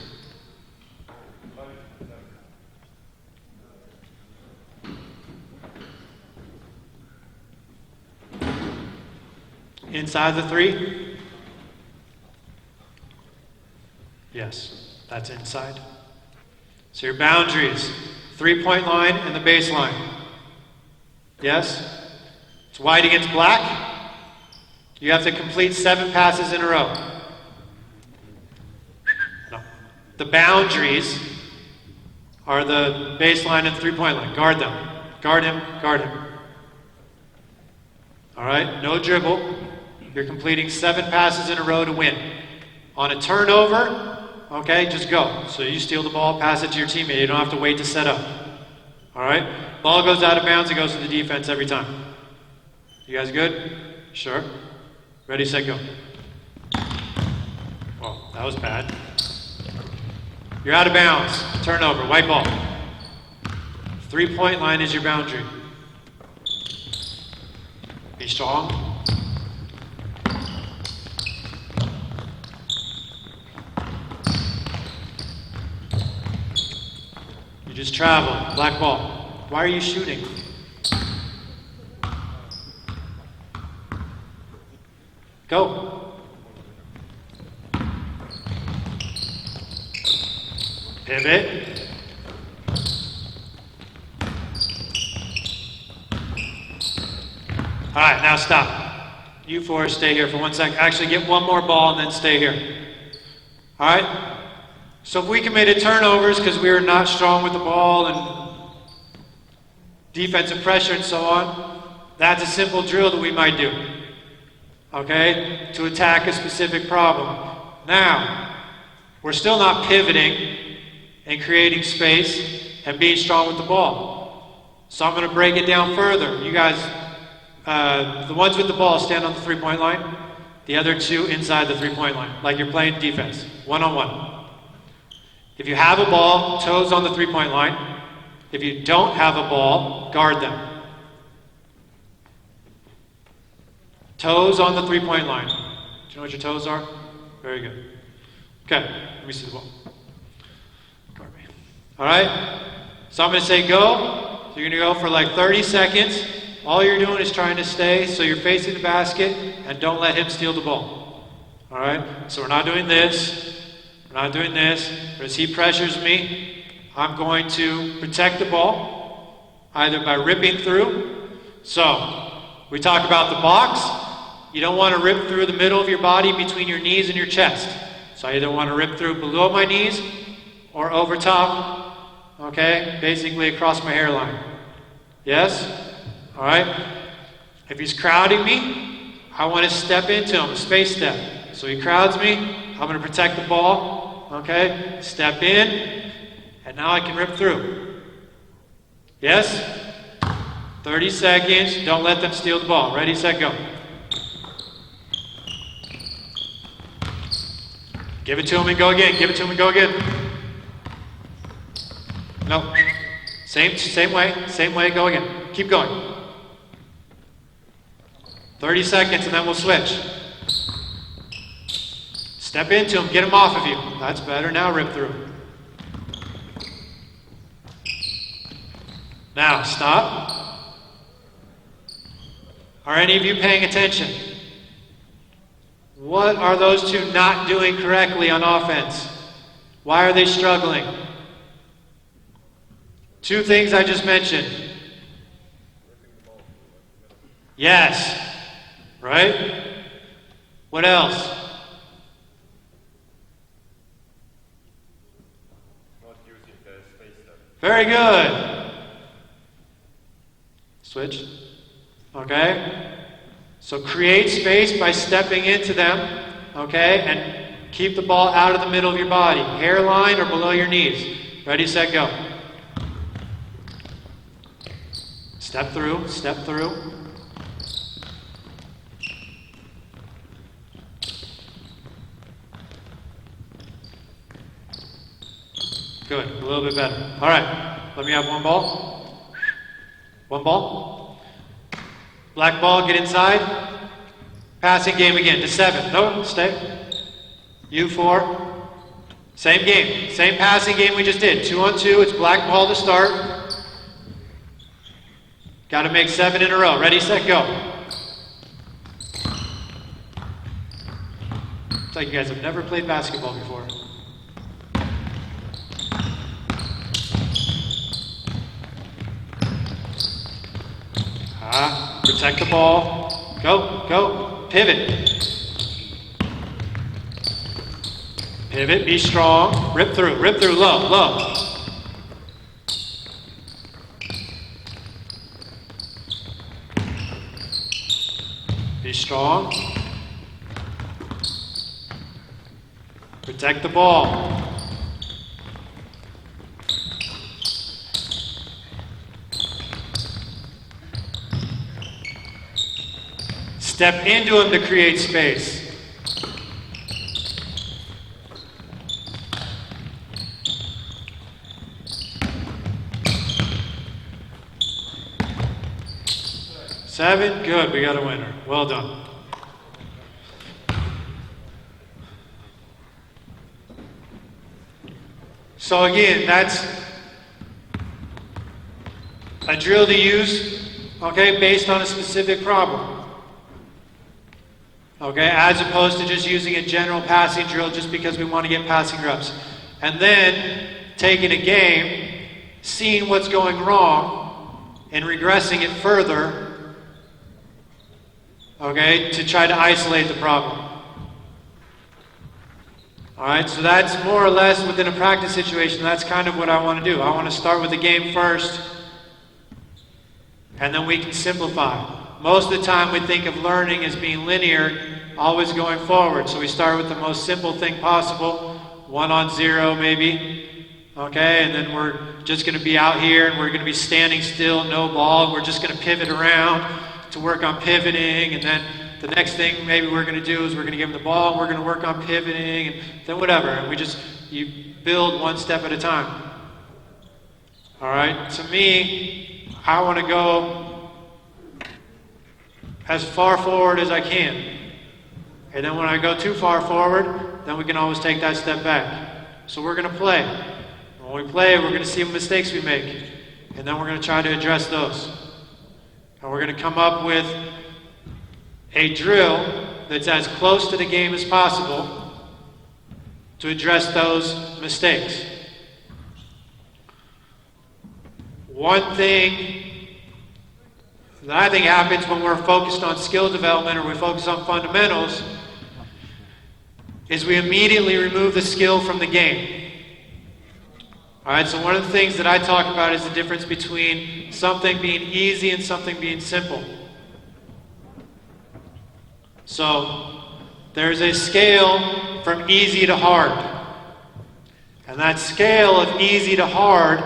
Inside the 3? Yes, that's inside. So your boundaries, 3-point line and the baseline. Yes? It's white against black. You have to complete 7 passes in a row. No. The boundaries are the baseline and the 3-point line. Guard them. Guard him, guard him. All right? No dribble. You're completing 7 passes in a row to win. On a turnover, okay, just go. So you steal the ball, pass it to your teammate. You don't have to wait to set up. All right? Ball goes out of bounds, it goes to the defense every time. You guys good? Sure. Ready, set, go. Well, that was bad. You're out of bounds. Turnover, white ball. 3-point line is your boundary. Be strong. You just travel. Black ball. Why are you shooting? Go. Pivot. All right, now stop. You 4 stay here for 1 second. Actually, get 1 more ball and then stay here. All right? So if we committed turnovers because we were not strong with the ball and defensive pressure and so on, that's a simple drill that we might do. Okay? To attack a specific problem. Now, we're still not pivoting and creating space and being strong with the ball. So I'm going to break it down further. You guys, the ones with the ball stand on the 3-point line. The other 2 inside the 3-point line, like you're playing defense, 1-on-1. If you have a ball, toes on the 3-point line. If you don't have a ball, guard them. Toes on the 3-point line. Do you know what your toes are? Very good. Okay, let me see the ball. All right, so I'm going to say go. So you're going to go for like 30 seconds. All you're doing is trying to stay so you're facing the basket and don't let him steal the ball. All right, so we're not doing this. We're not doing this. But as he pressures me, I'm going to protect the ball either by ripping through. So we talk about the box. You don't want to rip through the middle of your body between your knees and your chest. So I either want to rip through below my knees or over top. Okay, basically across my hairline. Yes? All right. If he's crowding me, I want to step into him, a space step. So he crowds me, I'm going to protect the ball. Okay, step in, and now I can rip through. Yes? 30 seconds, don't let them steal the ball. Ready, set, go. Give it to him and go again, give it to him and go again. No. Same way, go again. Keep going. 30 seconds and then we'll switch. Step into him, get him off of you. That's better, now rip through. Now, stop. Are any of you paying attention? What are those two not doing correctly on offense? Why are they struggling? Two things I just mentioned. Yes. Right? What else? Not using the space step. Very good. Switch. Okay. So create space by stepping into them. Okay. And keep the ball out of the middle of your body. Hairline or below your knees. Ready, set, go. Step through, step through. Good, a little bit better. All right, let me have one ball. One ball. Black ball, get inside. Passing game again to 7. No, stay. You 4. Same game, same passing game we just did. 2-on-2, it's black ball to start. Got to make 7 in a row. Ready, set, go. It's like you guys have never played basketball before. Protect the ball. Go, go. Pivot. Pivot, be strong. Rip through, low, low. Be strong. Protect the ball. Step into him to create space. Seven, good, we got a winner. Well done. So again, that's a drill to use, okay, based on a specific problem. Okay, as opposed to just using a general passing drill just because we want to get passing reps. And then taking a game, seeing what's going wrong, and regressing it further, okay, to try to isolate the problem. Alright, so that's more or less within a practice situation, that's kind of what I want to do. I want to start with the game first, and then we can simplify. Most of the time we think of learning as being linear, always going forward. So we start with the most simple thing possible, 1-on-0 maybe, okay, and then we're just going to be out here and we're going to be standing still, no ball, and we're just going to pivot around to work on pivoting, and then the next thing maybe we're going to do is we're going to give them the ball and we're going to work on pivoting, and then whatever, and you build one step at a time. Alright, to me, I want to go as far forward as I can. And then when I go too far forward, then we can always take that step back. So we're going to play. When we play, we're going to see what mistakes we make. And then we're going to try to address those. And we're going to come up with a drill that's as close to the game as possible to address those mistakes. One thing that I think happens when we're focused on skill development or we focus on fundamentals is we immediately remove the skill from the game. Alright, so one of the things that I talk about is the difference between something being easy and something being simple. So, there's a scale from easy to hard. And that scale of easy to hard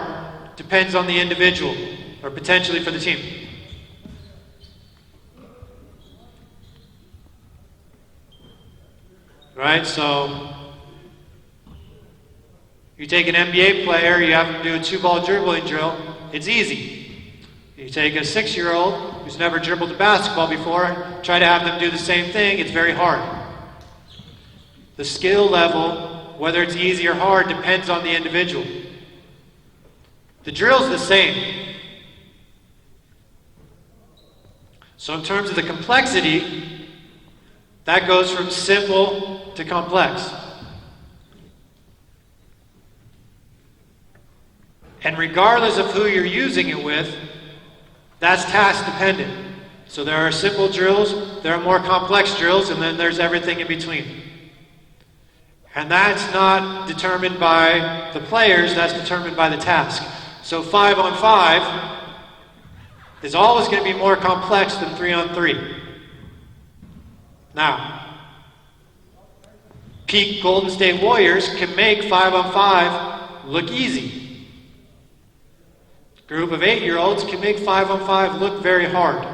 depends on the individual, or potentially for the team. Right, so you take an NBA player, you have him do a 2-ball dribbling drill, it's easy. You take a 6-year-old who's never dribbled a basketball before, try to have them do the same thing, it's very hard. The skill level, whether it's easy or hard, depends on the individual. The drill's the same. So in terms of the complexity, that goes from simple to complex. And regardless of who you're using it with, that's task dependent. So there are simple drills, there are more complex drills, and then there's everything in between. And that's not determined by the players, that's determined by the task. So 5-on-5 is always going to be more complex than 3-on-3. Now, peak Golden State Warriors can make 5-on-5 look easy. A group of 8-year-olds can make 5-on-5 look very hard.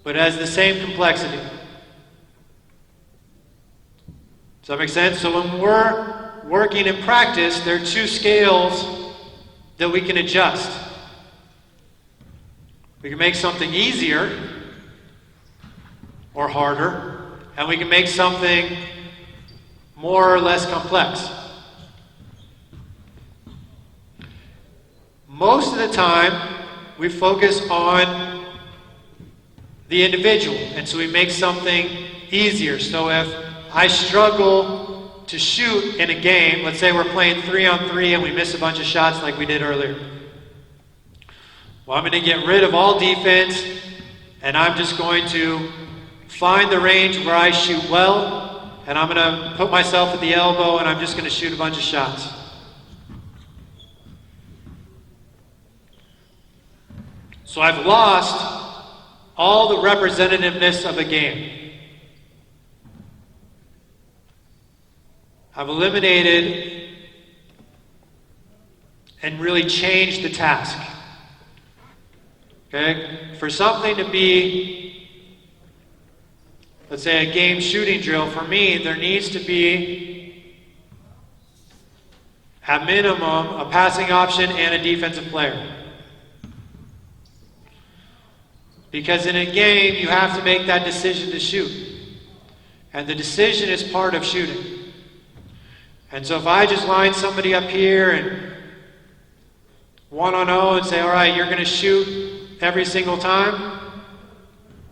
But it has the same complexity. Does that make sense? So when we're working in practice, there are two scales that we can adjust. We can make something easier or harder, and we can make something more or less complex. Most of the time, we focus on the individual, and so we make something easier. So if I struggle to shoot in a game, let's say we're playing 3-on-3 and we miss a bunch of shots like we did earlier. Well, I'm going to get rid of all defense, and I'm just going to find the range where I shoot well, and I'm going to put myself at the elbow, and I'm just going to shoot a bunch of shots. So I've lost all the representativeness of a game. I've eliminated and really changed the task. Okay? For something to be, let's say, a game shooting drill, for me, there needs to be, at minimum, a passing option and a defensive player. Because in a game, you have to make that decision to shoot. And the decision is part of shooting. And so if I just line somebody up here and 1-on-0 and say, all right, you're going to shoot every single time,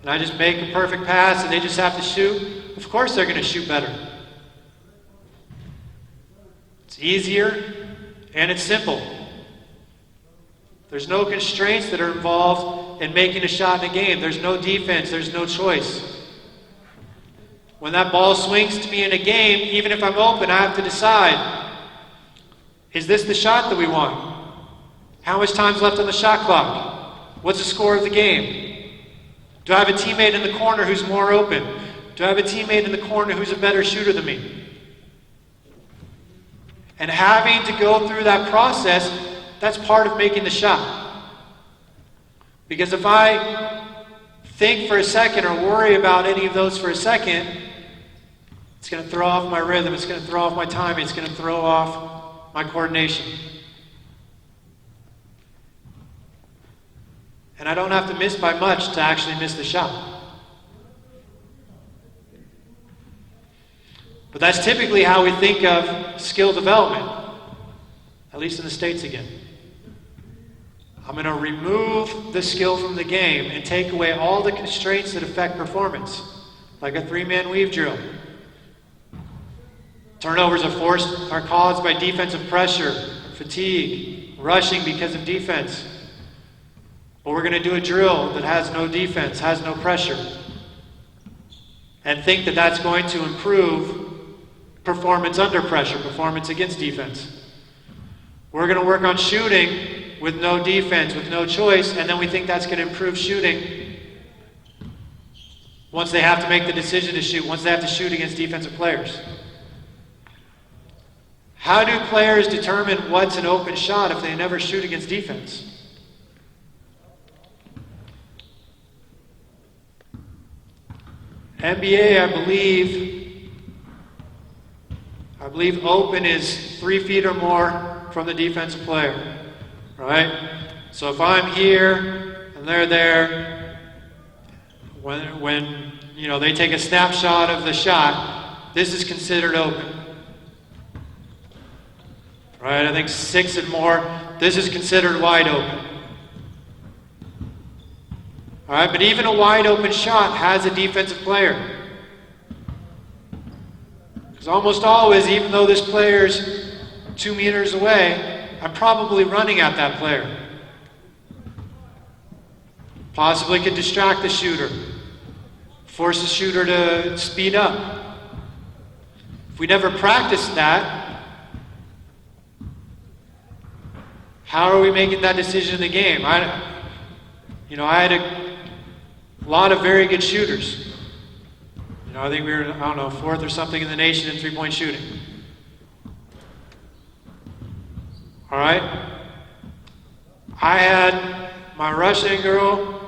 and I just make a perfect pass and they just have to shoot, of course they're going to shoot better. It's easier and it's simple. There's no constraints that are involved in making a shot in a game. There's no defense. There's no choice. When that ball swings to me in a game, even if I'm open, I have to decide, is this the shot that we want? How much time's left on the shot clock? What's the score of the game? Do I have a teammate in the corner who's more open? Do I have a teammate in the corner who's a better shooter than me? And having to go through that process, that's part of making the shot. Because if I think for a second or worry about any of those for a second, it's going to throw off my rhythm, it's going to throw off my timing, it's going to throw off my coordination. And I don't have to miss by much to actually miss the shot. But that's typically how we think of skill development, at least in the States again. I'm going to remove the skill from the game and take away all the constraints that affect performance, like a 3-man weave drill. Turnovers are caused by defensive pressure, fatigue, rushing because of defense. But we're going to do a drill that has no defense, has no pressure, and think that that's going to improve performance under pressure, performance against defense. We're going to work on shooting with no defense, with no choice, and then we think that's going to improve shooting once they have to make the decision to shoot, once they have to shoot against defensive players. How do players determine what's an open shot if they never shoot against defense? NBA, I believe open is 3 feet or more from the defensive player, right? So if I'm here and they're there, when they take a snapshot of the shot, this is considered open, right? I think 6 and more, this is considered wide open. All right, but even a wide open shot has a defensive player. Because almost always, even though this player's 2 meters away, I'm probably running at that player. Possibly could distract the shooter, force the shooter to speed up. If we never practice that, how are we making that decision in the game? I had a lot of very good shooters. I think we were, 4th or something in the nation in three-point shooting. All right? I had my Russian girl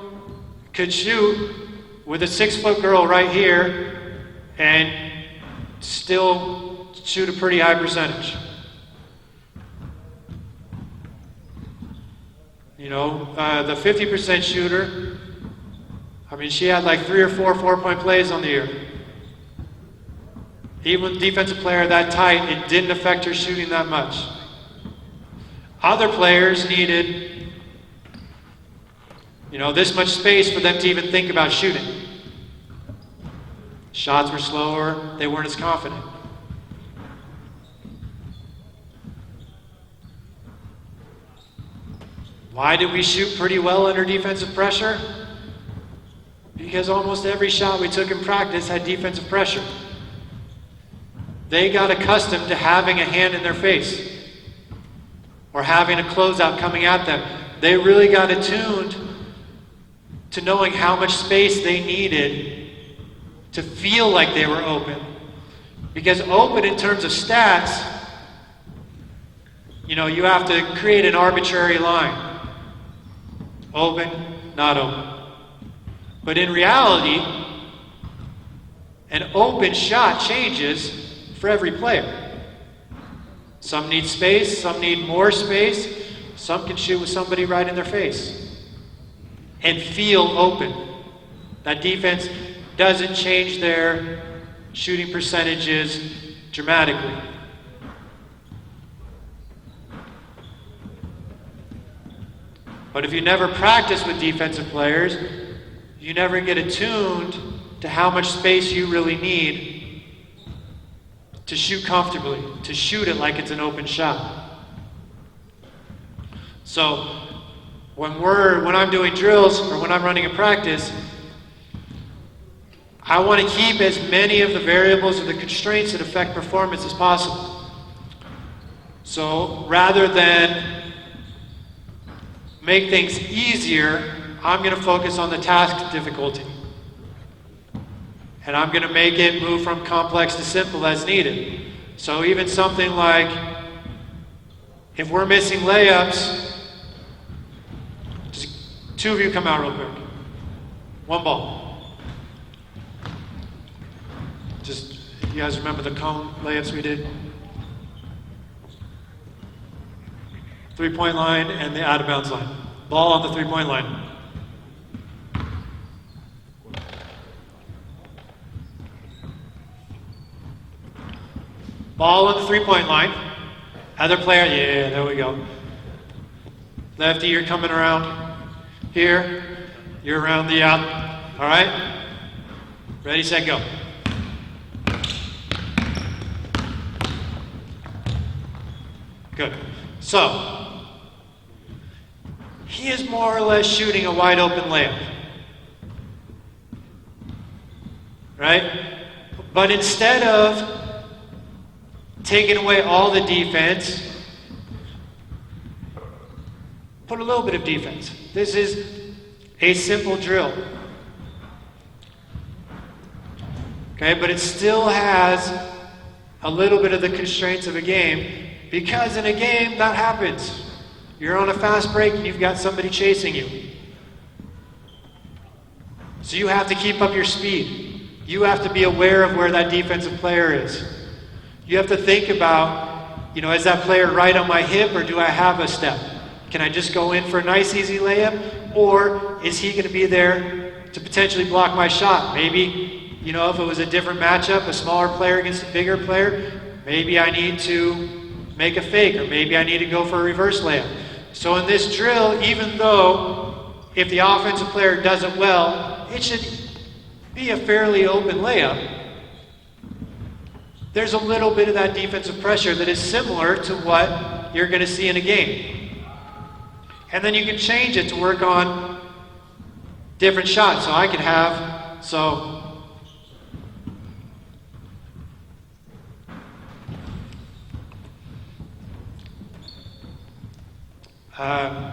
could shoot with a 6-foot girl right here and still shoot a pretty high percentage. The 50% shooter, she had like 3 or 4 4-point plays on the year. Even with the defensive player that tight, it didn't affect her shooting that much. Other players needed, this much space for them to even think about shooting. Shots were slower, they weren't as confident. Why did we shoot pretty well under defensive pressure? Because almost every shot we took in practice had defensive pressure. They got accustomed to having a hand in their face or having a closeout coming at them. They really got attuned to knowing how much space they needed to feel like they were open. Because open in terms of stats, you have to create an arbitrary line. Open, not open. But in reality, an open shot changes for every player. Some need space, some need more space, some can shoot with somebody right in their face and feel open. That defense doesn't change their shooting percentages dramatically. But if you never practice with defensive players, you never get attuned to how much space you really need to shoot comfortably, to shoot it like it's an open shot. So when I'm doing drills or when I'm running a practice, I want to keep as many of the variables or the constraints that affect performance as possible. So rather than make things easier, I'm going to focus on the task difficulty. And I'm going to make it move from complex to simple as needed. So even something like, if we're missing layups, just 2 of you come out real quick. 1 ball. Just, you guys remember the cone layups we did? 3-point line and the out of bounds line. Ball on the 3-point line. Ball on the three-point line. Other player, yeah, there we go. Lefty, you're coming around here. You're around the out. All right? Ready, set, go. Good. So, he is more or less shooting a wide open layup. Right? But instead of taking away all the defense, put a little bit of defense. This is a simple drill. Okay, but it still has a little bit of the constraints of a game, because in a game that happens. You're on a fast break and you've got somebody chasing you. So you have to keep up your speed. You have to be aware of where that defensive player is. You have to think about, is that player right on my hip, or do I have a step? Can I just go in for a nice easy layup, or is he going to be there to potentially block my shot? Maybe, if it was a different matchup, a smaller player against a bigger player, maybe I need to make a fake, or maybe I need to go for a reverse layup. So in this drill, even though if the offensive player does it well, it should be a fairly open layup, there's a little bit of that defensive pressure that is similar to what you're going to see in a game. And then you can change it to work on different shots. So I could have,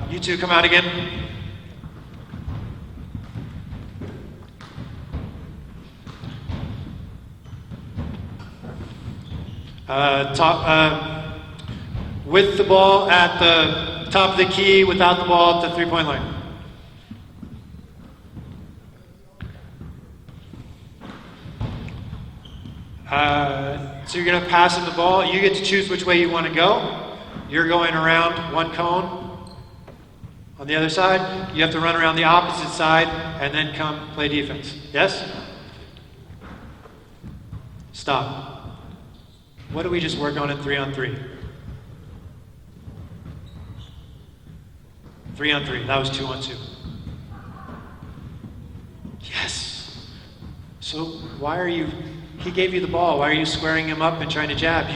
you two come out again. With the ball at the top of the key, without the ball at the three-point line. So you're going to pass him the ball. You get to choose which way you want to go. You're going around one cone. On the other side, you have to run around the opposite side and then come play defense. Yes? Stop. What did we just work on in 3-on-3? 3-on-3. That was 2-on-2. Yes. So why are you... He gave you the ball. Why are you squaring him up and trying to jab?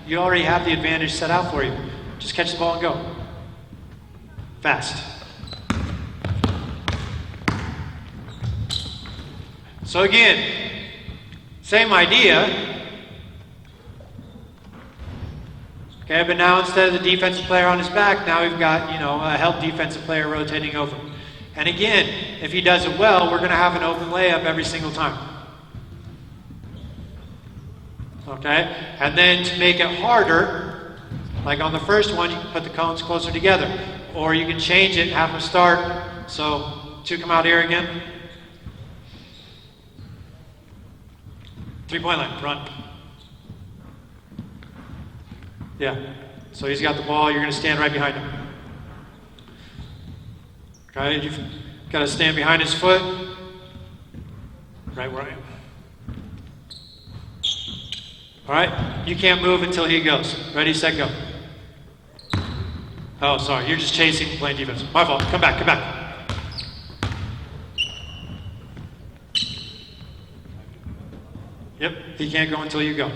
You already have the advantage set out for you. Just catch the ball and go. Fast. So again, same idea. Okay, but now instead of the defensive player on his back, now we've got, a help defensive player rotating over. And again, if he does it well, we're going to have an open layup every single time. Okay? And then to make it harder, like on the first one, you can put the cones closer together. Or you can change it and have them start. So, two come out here again. Three-point line, run. Yeah. So he's got the ball, you're going to stand right behind him. Okay, you've got to stand behind his foot. Right where I am. All right, you can't move until he goes. Ready, set, go. Oh, sorry, you're just chasing, playing defense. My fault, come back. Yep, he can't go until you go.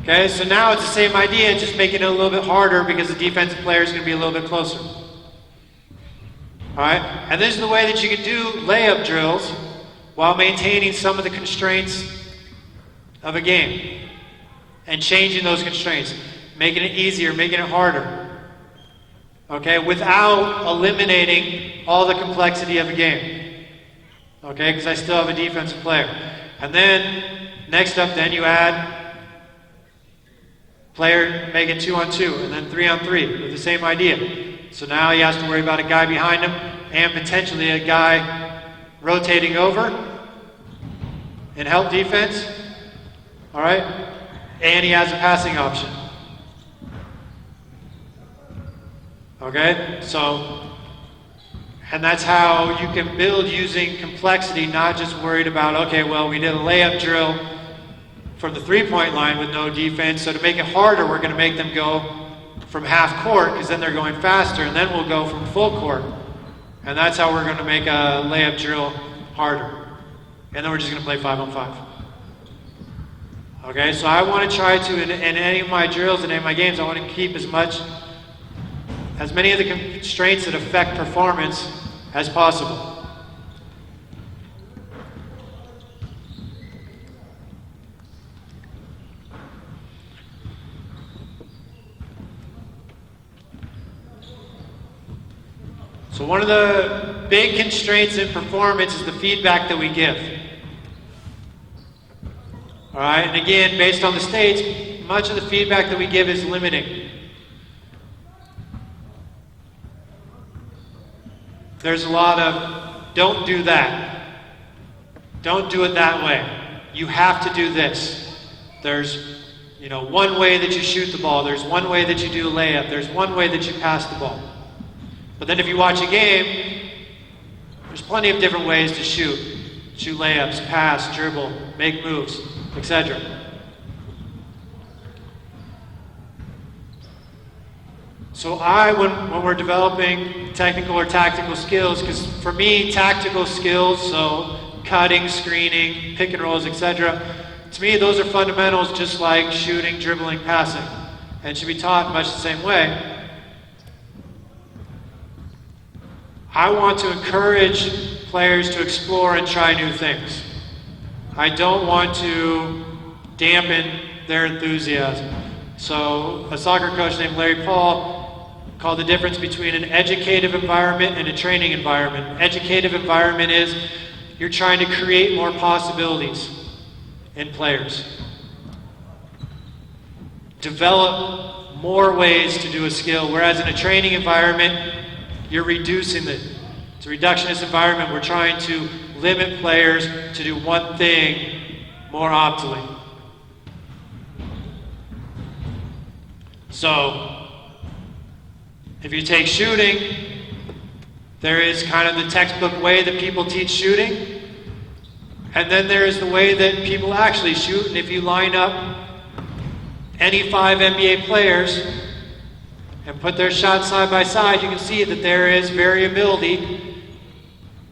Okay, so now it's the same idea, just making it a little bit harder because the defensive player is going to be a little bit closer. All right, and this is the way that you can do layup drills while maintaining some of the constraints of a game and changing those constraints, making it easier, making it harder. Okay, without eliminating all the complexity of a game. Okay, because I still have a defensive player. And then, next up, then you add player making 2-on-2, and then 3-on-3 with the same idea. So now he has to worry about a guy behind him and potentially a guy rotating over in help defense. All right? And he has a passing option. Okay? So And that's how you can build using complexity, not just worried about, okay, well, we did a layup drill from the three-point line with no defense, so to make it harder, we're going to make them go from half court, because then they're going faster, and then we'll go from full court. And that's how we're going to make a layup drill harder. And then we're just going to play 5-on-5. Okay, so I want to try to, in any of my drills and any of my games, I want to keep as many of the constraints that affect performance as possible. So one of the big constraints in performance is the feedback that we give. All right, and again, based on the states, much of the feedback that we give is limiting. There's a lot of, don't do that. Don't do it that way. You have to do this. There's, one way that you shoot the ball. There's one way that you do a layup. There's one way that you pass the ball. But then if you watch a game, there's plenty of different ways to shoot. Shoot layups, pass, dribble, make moves, etc. So when we're developing technical or tactical skills, because for me, tactical skills, so cutting, screening, pick and rolls, etc., to me, those are fundamentals just like shooting, dribbling, passing, and should be taught in much the same way. I want to encourage players to explore and try new things. I don't want to dampen their enthusiasm. So a soccer coach named Larry Paul called the difference between an educative environment and a training environment. An educative environment is you're trying to create more possibilities in players. Develop more ways to do a skill, whereas in a training environment, you're reducing it. It's a reductionist environment. We're trying to limit players to do one thing more optimally. So, if you take shooting, there is kind of the textbook way that people teach shooting, and then there is the way that people actually shoot. And if you line up any 5 NBA players and put their shots side by side, you can see that there is variability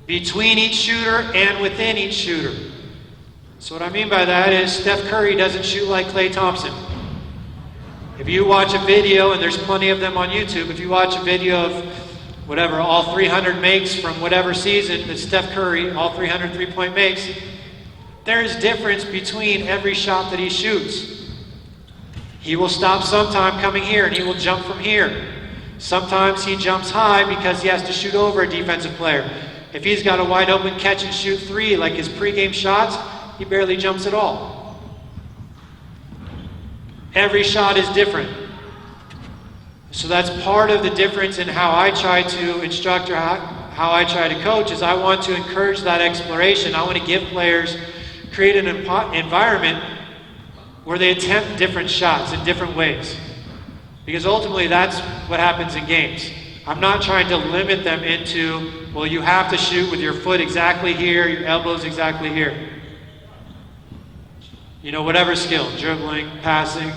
between each shooter and within each shooter. So what I mean by that is Steph Curry doesn't shoot like Klay Thompson. If you watch a video, and there's plenty of them on YouTube, if you watch a video of whatever, all 300 makes from whatever season that Steph Curry, all 300 three-point makes, there is difference between every shot that he shoots. He will stop sometime coming here, and he will jump from here. Sometimes he jumps high because he has to shoot over a defensive player. If he's got a wide open catch and shoot three, like his pregame shots, he barely jumps at all. Every shot is different. So that's part of the difference in how I try to instruct or how I try to coach, is I want to encourage that exploration. I want to give players, create an environment where they attempt different shots in different ways. Because ultimately that's what happens in games. I'm not trying to limit them into, well, you have to shoot with your foot exactly here, your elbows exactly here. Whatever skill, dribbling, passing,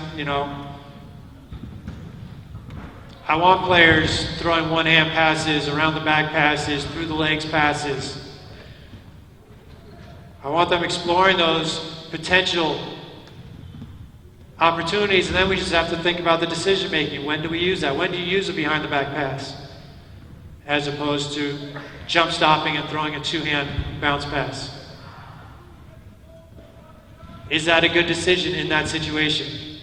I want players throwing one-hand passes, around the back passes, through the legs passes. I want them exploring those potential opportunities, and then we just have to think about the decision making. When do we use that? When do you use a behind the back pass? As opposed to jump stopping and throwing a two-hand bounce pass. Is that a good decision in that situation?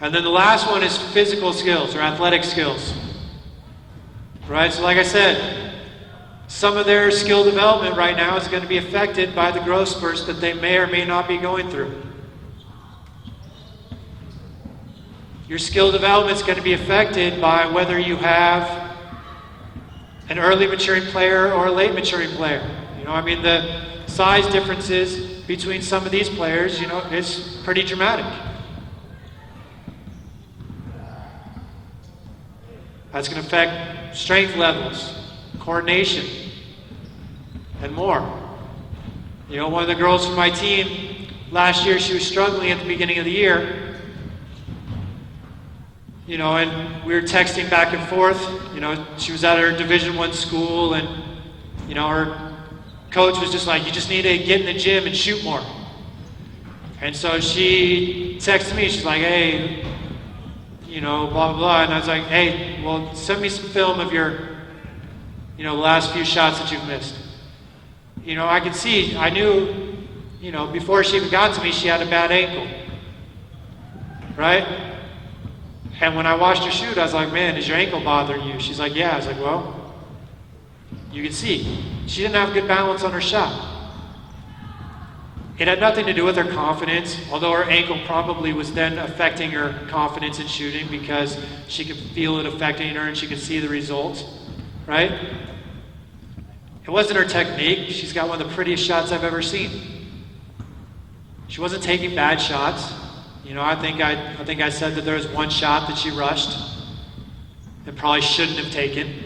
And then the last one is physical skills or athletic skills. Right? So like I said, some of their skill development right now is going to be affected by the growth spurts that they may or may not be going through. Your skill development is going to be affected by whether you have an early maturing player or a late maturing player. The size differences between some of these players, is pretty dramatic. That's going to affect strength levels, coordination, and more. You know, one of the girls from my team, last year she was struggling at the beginning of the year. You know, and we were texting back and forth. You know, she was at her Division I school, and, you know, her coach was just like, you just need to get in the gym and shoot more. And so she texted me, she's like, hey, you know, blah, blah, blah. And I was like, hey, well, send me some film of your, you know, last few shots that you've missed. You know, I could see, I knew, you know, before she even got to me, she had a bad ankle. Right? And when I watched her shoot, I was like, man, is your ankle bothering you? She's like, yeah. I was like, well, you can see. She didn't have good balance on her shot. It had nothing to do with her confidence, although her ankle probably was then affecting her confidence in shooting because she could feel it affecting her and she could see the results, right? It wasn't her technique. She's got one of the prettiest shots I've ever seen. She wasn't taking bad shots. You know, I think I said that there was one shot that she rushed and probably shouldn't have taken,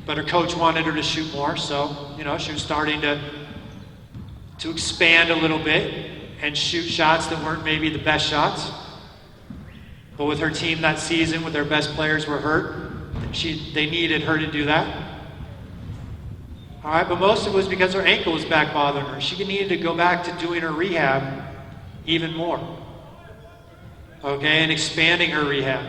but her coach wanted her to shoot more, so, you know, she was starting to expand a little bit and shoot shots that weren't maybe the best shots. But with her team that season, with their best players were hurt, they needed her to do that. All right, but most of it was because her ankle was back bothering her. She needed to go back to doing her rehab even more. Okay, and expanding her rehab.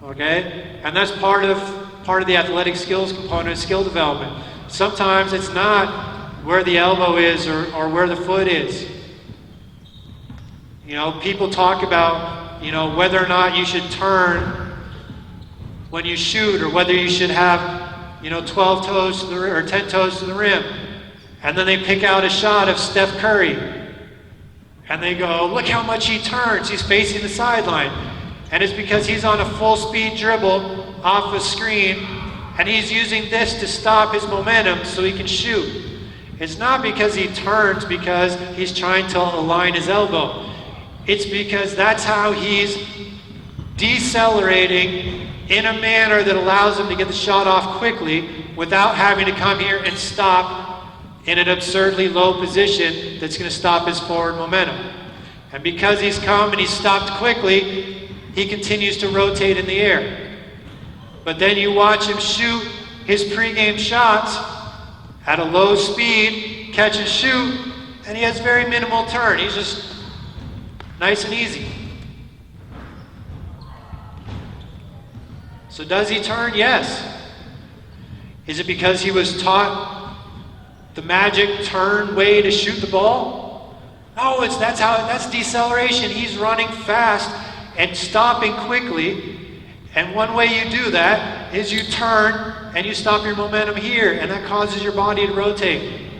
Okay? And that's part of the athletic skills component of skill development. Sometimes it's not where the elbow is or where the foot is. You know, people talk about, you know, whether or not you should turn when you shoot or whether you should have, you know, 12 toes to the rim or 10 toes to the rim. And then they pick out a shot of Steph Curry. And they go, look how much he turns. He's facing the sideline. And it's because he's on a full speed dribble off a screen and he's using this to stop his momentum so he can shoot. It's not because he turns because he's trying to align his elbow. It's because that's how he's decelerating in a manner that allows him to get the shot off quickly without having to come here and stop in an absurdly low position that's going to stop his forward momentum. And because he's come and he's stopped quickly, he continues to rotate in the air. But then you watch him shoot his pregame shots at a low speed, catch and shoot, and he has very minimal turn. He's just nice and easy. So does he turn? Yes. Is it because he was taught the magic turn way to shoot the ball? No, that's deceleration. He's running fast and stopping quickly. And one way you do that is you turn and you stop your momentum here, and that causes your body to rotate.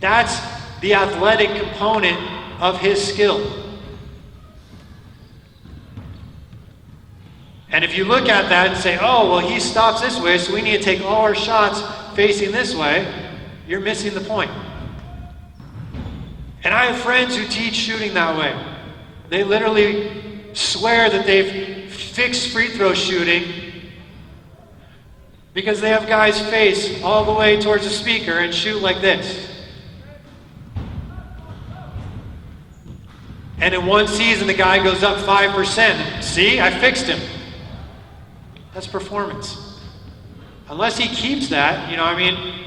That's the athletic component of his skill. And if you look at that and say, oh, well, he stops this way, so we need to take all our shots facing this way, you're missing the point. And I have friends who teach shooting that way. They literally swear that they've fixed free throw shooting because they have guys face all the way towards the speaker and shoot like this. And in one season, the guy goes up 5%. See, I fixed him. That's performance. Unless he keeps that, you know, I mean,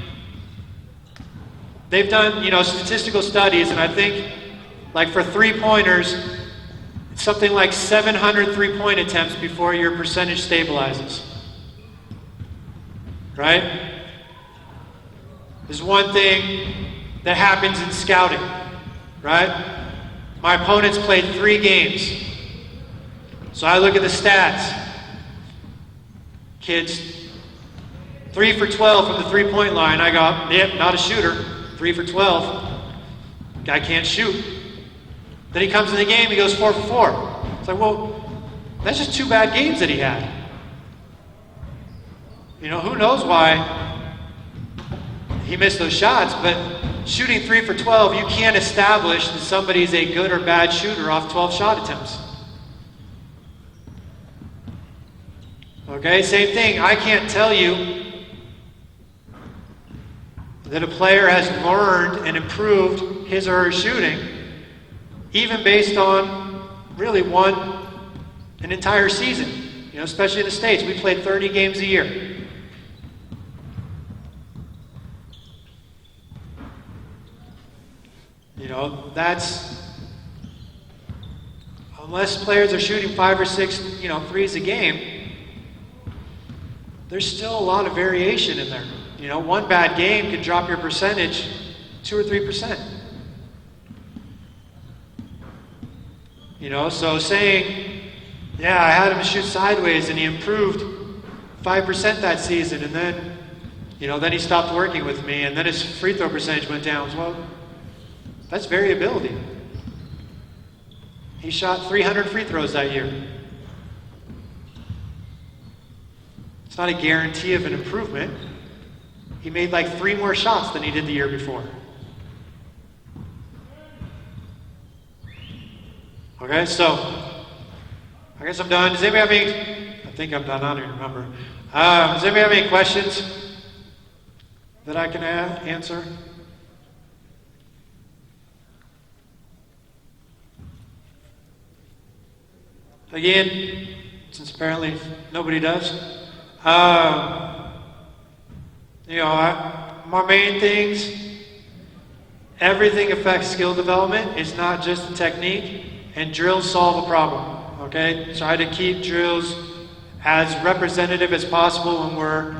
they've done, you know, statistical studies, and I think, like for three-pointers, it's something like 700 three-point attempts before your percentage stabilizes. Right? There's one thing that happens in scouting, right? My opponents played 3 games. So I look at the stats. Kids, 3 for 12 from the three-point line. I go, yep, not a shooter. 3 for 12. Guy can't shoot. Then he comes in the game, he goes 4 for 4. It's like, well, that's just 2 bad games that he had. You know, who knows why he missed those shots, but shooting 3 for 12, you can't establish that somebody's a good or bad shooter off 12 shot attempts. Okay, same thing. I can't tell you that a player has learned and improved his or her shooting, even based on really an entire season. You know, especially in the States, we played 30 games a year. You know, unless players are shooting 5 or 6, threes a game, there's still a lot of variation in there. You know, one bad game can drop your percentage 2 or 3%. You know, so saying, yeah, I had him shoot sideways and he improved 5% that season, and then he stopped working with me, and then his free throw percentage went down. Well, that's variability. He shot 300 free throws that year. It's not a guarantee of an improvement. He made like 3 more shots than he did the year before. Okay, so I guess I'm done. Does anybody have any? I think I'm done. I don't even remember. Does anybody have any questions that I can answer? Again, since apparently nobody does. My main things, everything affects skill development. It's not just the technique, and drills solve a problem. Okay? Try to keep drills as representative as possible when we're,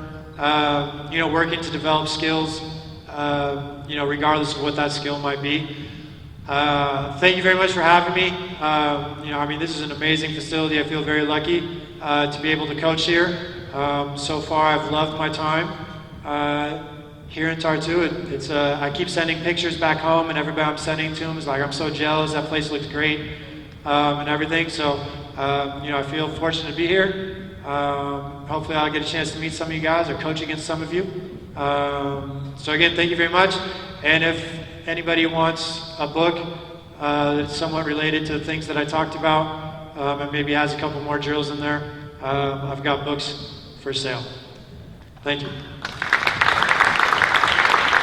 working to develop skills, regardless of what that skill might be. Thank you very much for having me. This is an amazing facility. I feel very lucky to be able to coach here. So far, I've loved my time here in Tartu. I keep sending pictures back home, and everybody I'm sending to them is like, I'm so jealous. That place looks great and everything. So, I feel fortunate to be here. Hopefully, I'll get a chance to meet some of you guys or coach against some of you. So again, thank you very much. And if anybody wants a book that's somewhat related to the things that I talked about, and maybe has a couple more drills in there, I've got books for sale. Thank you.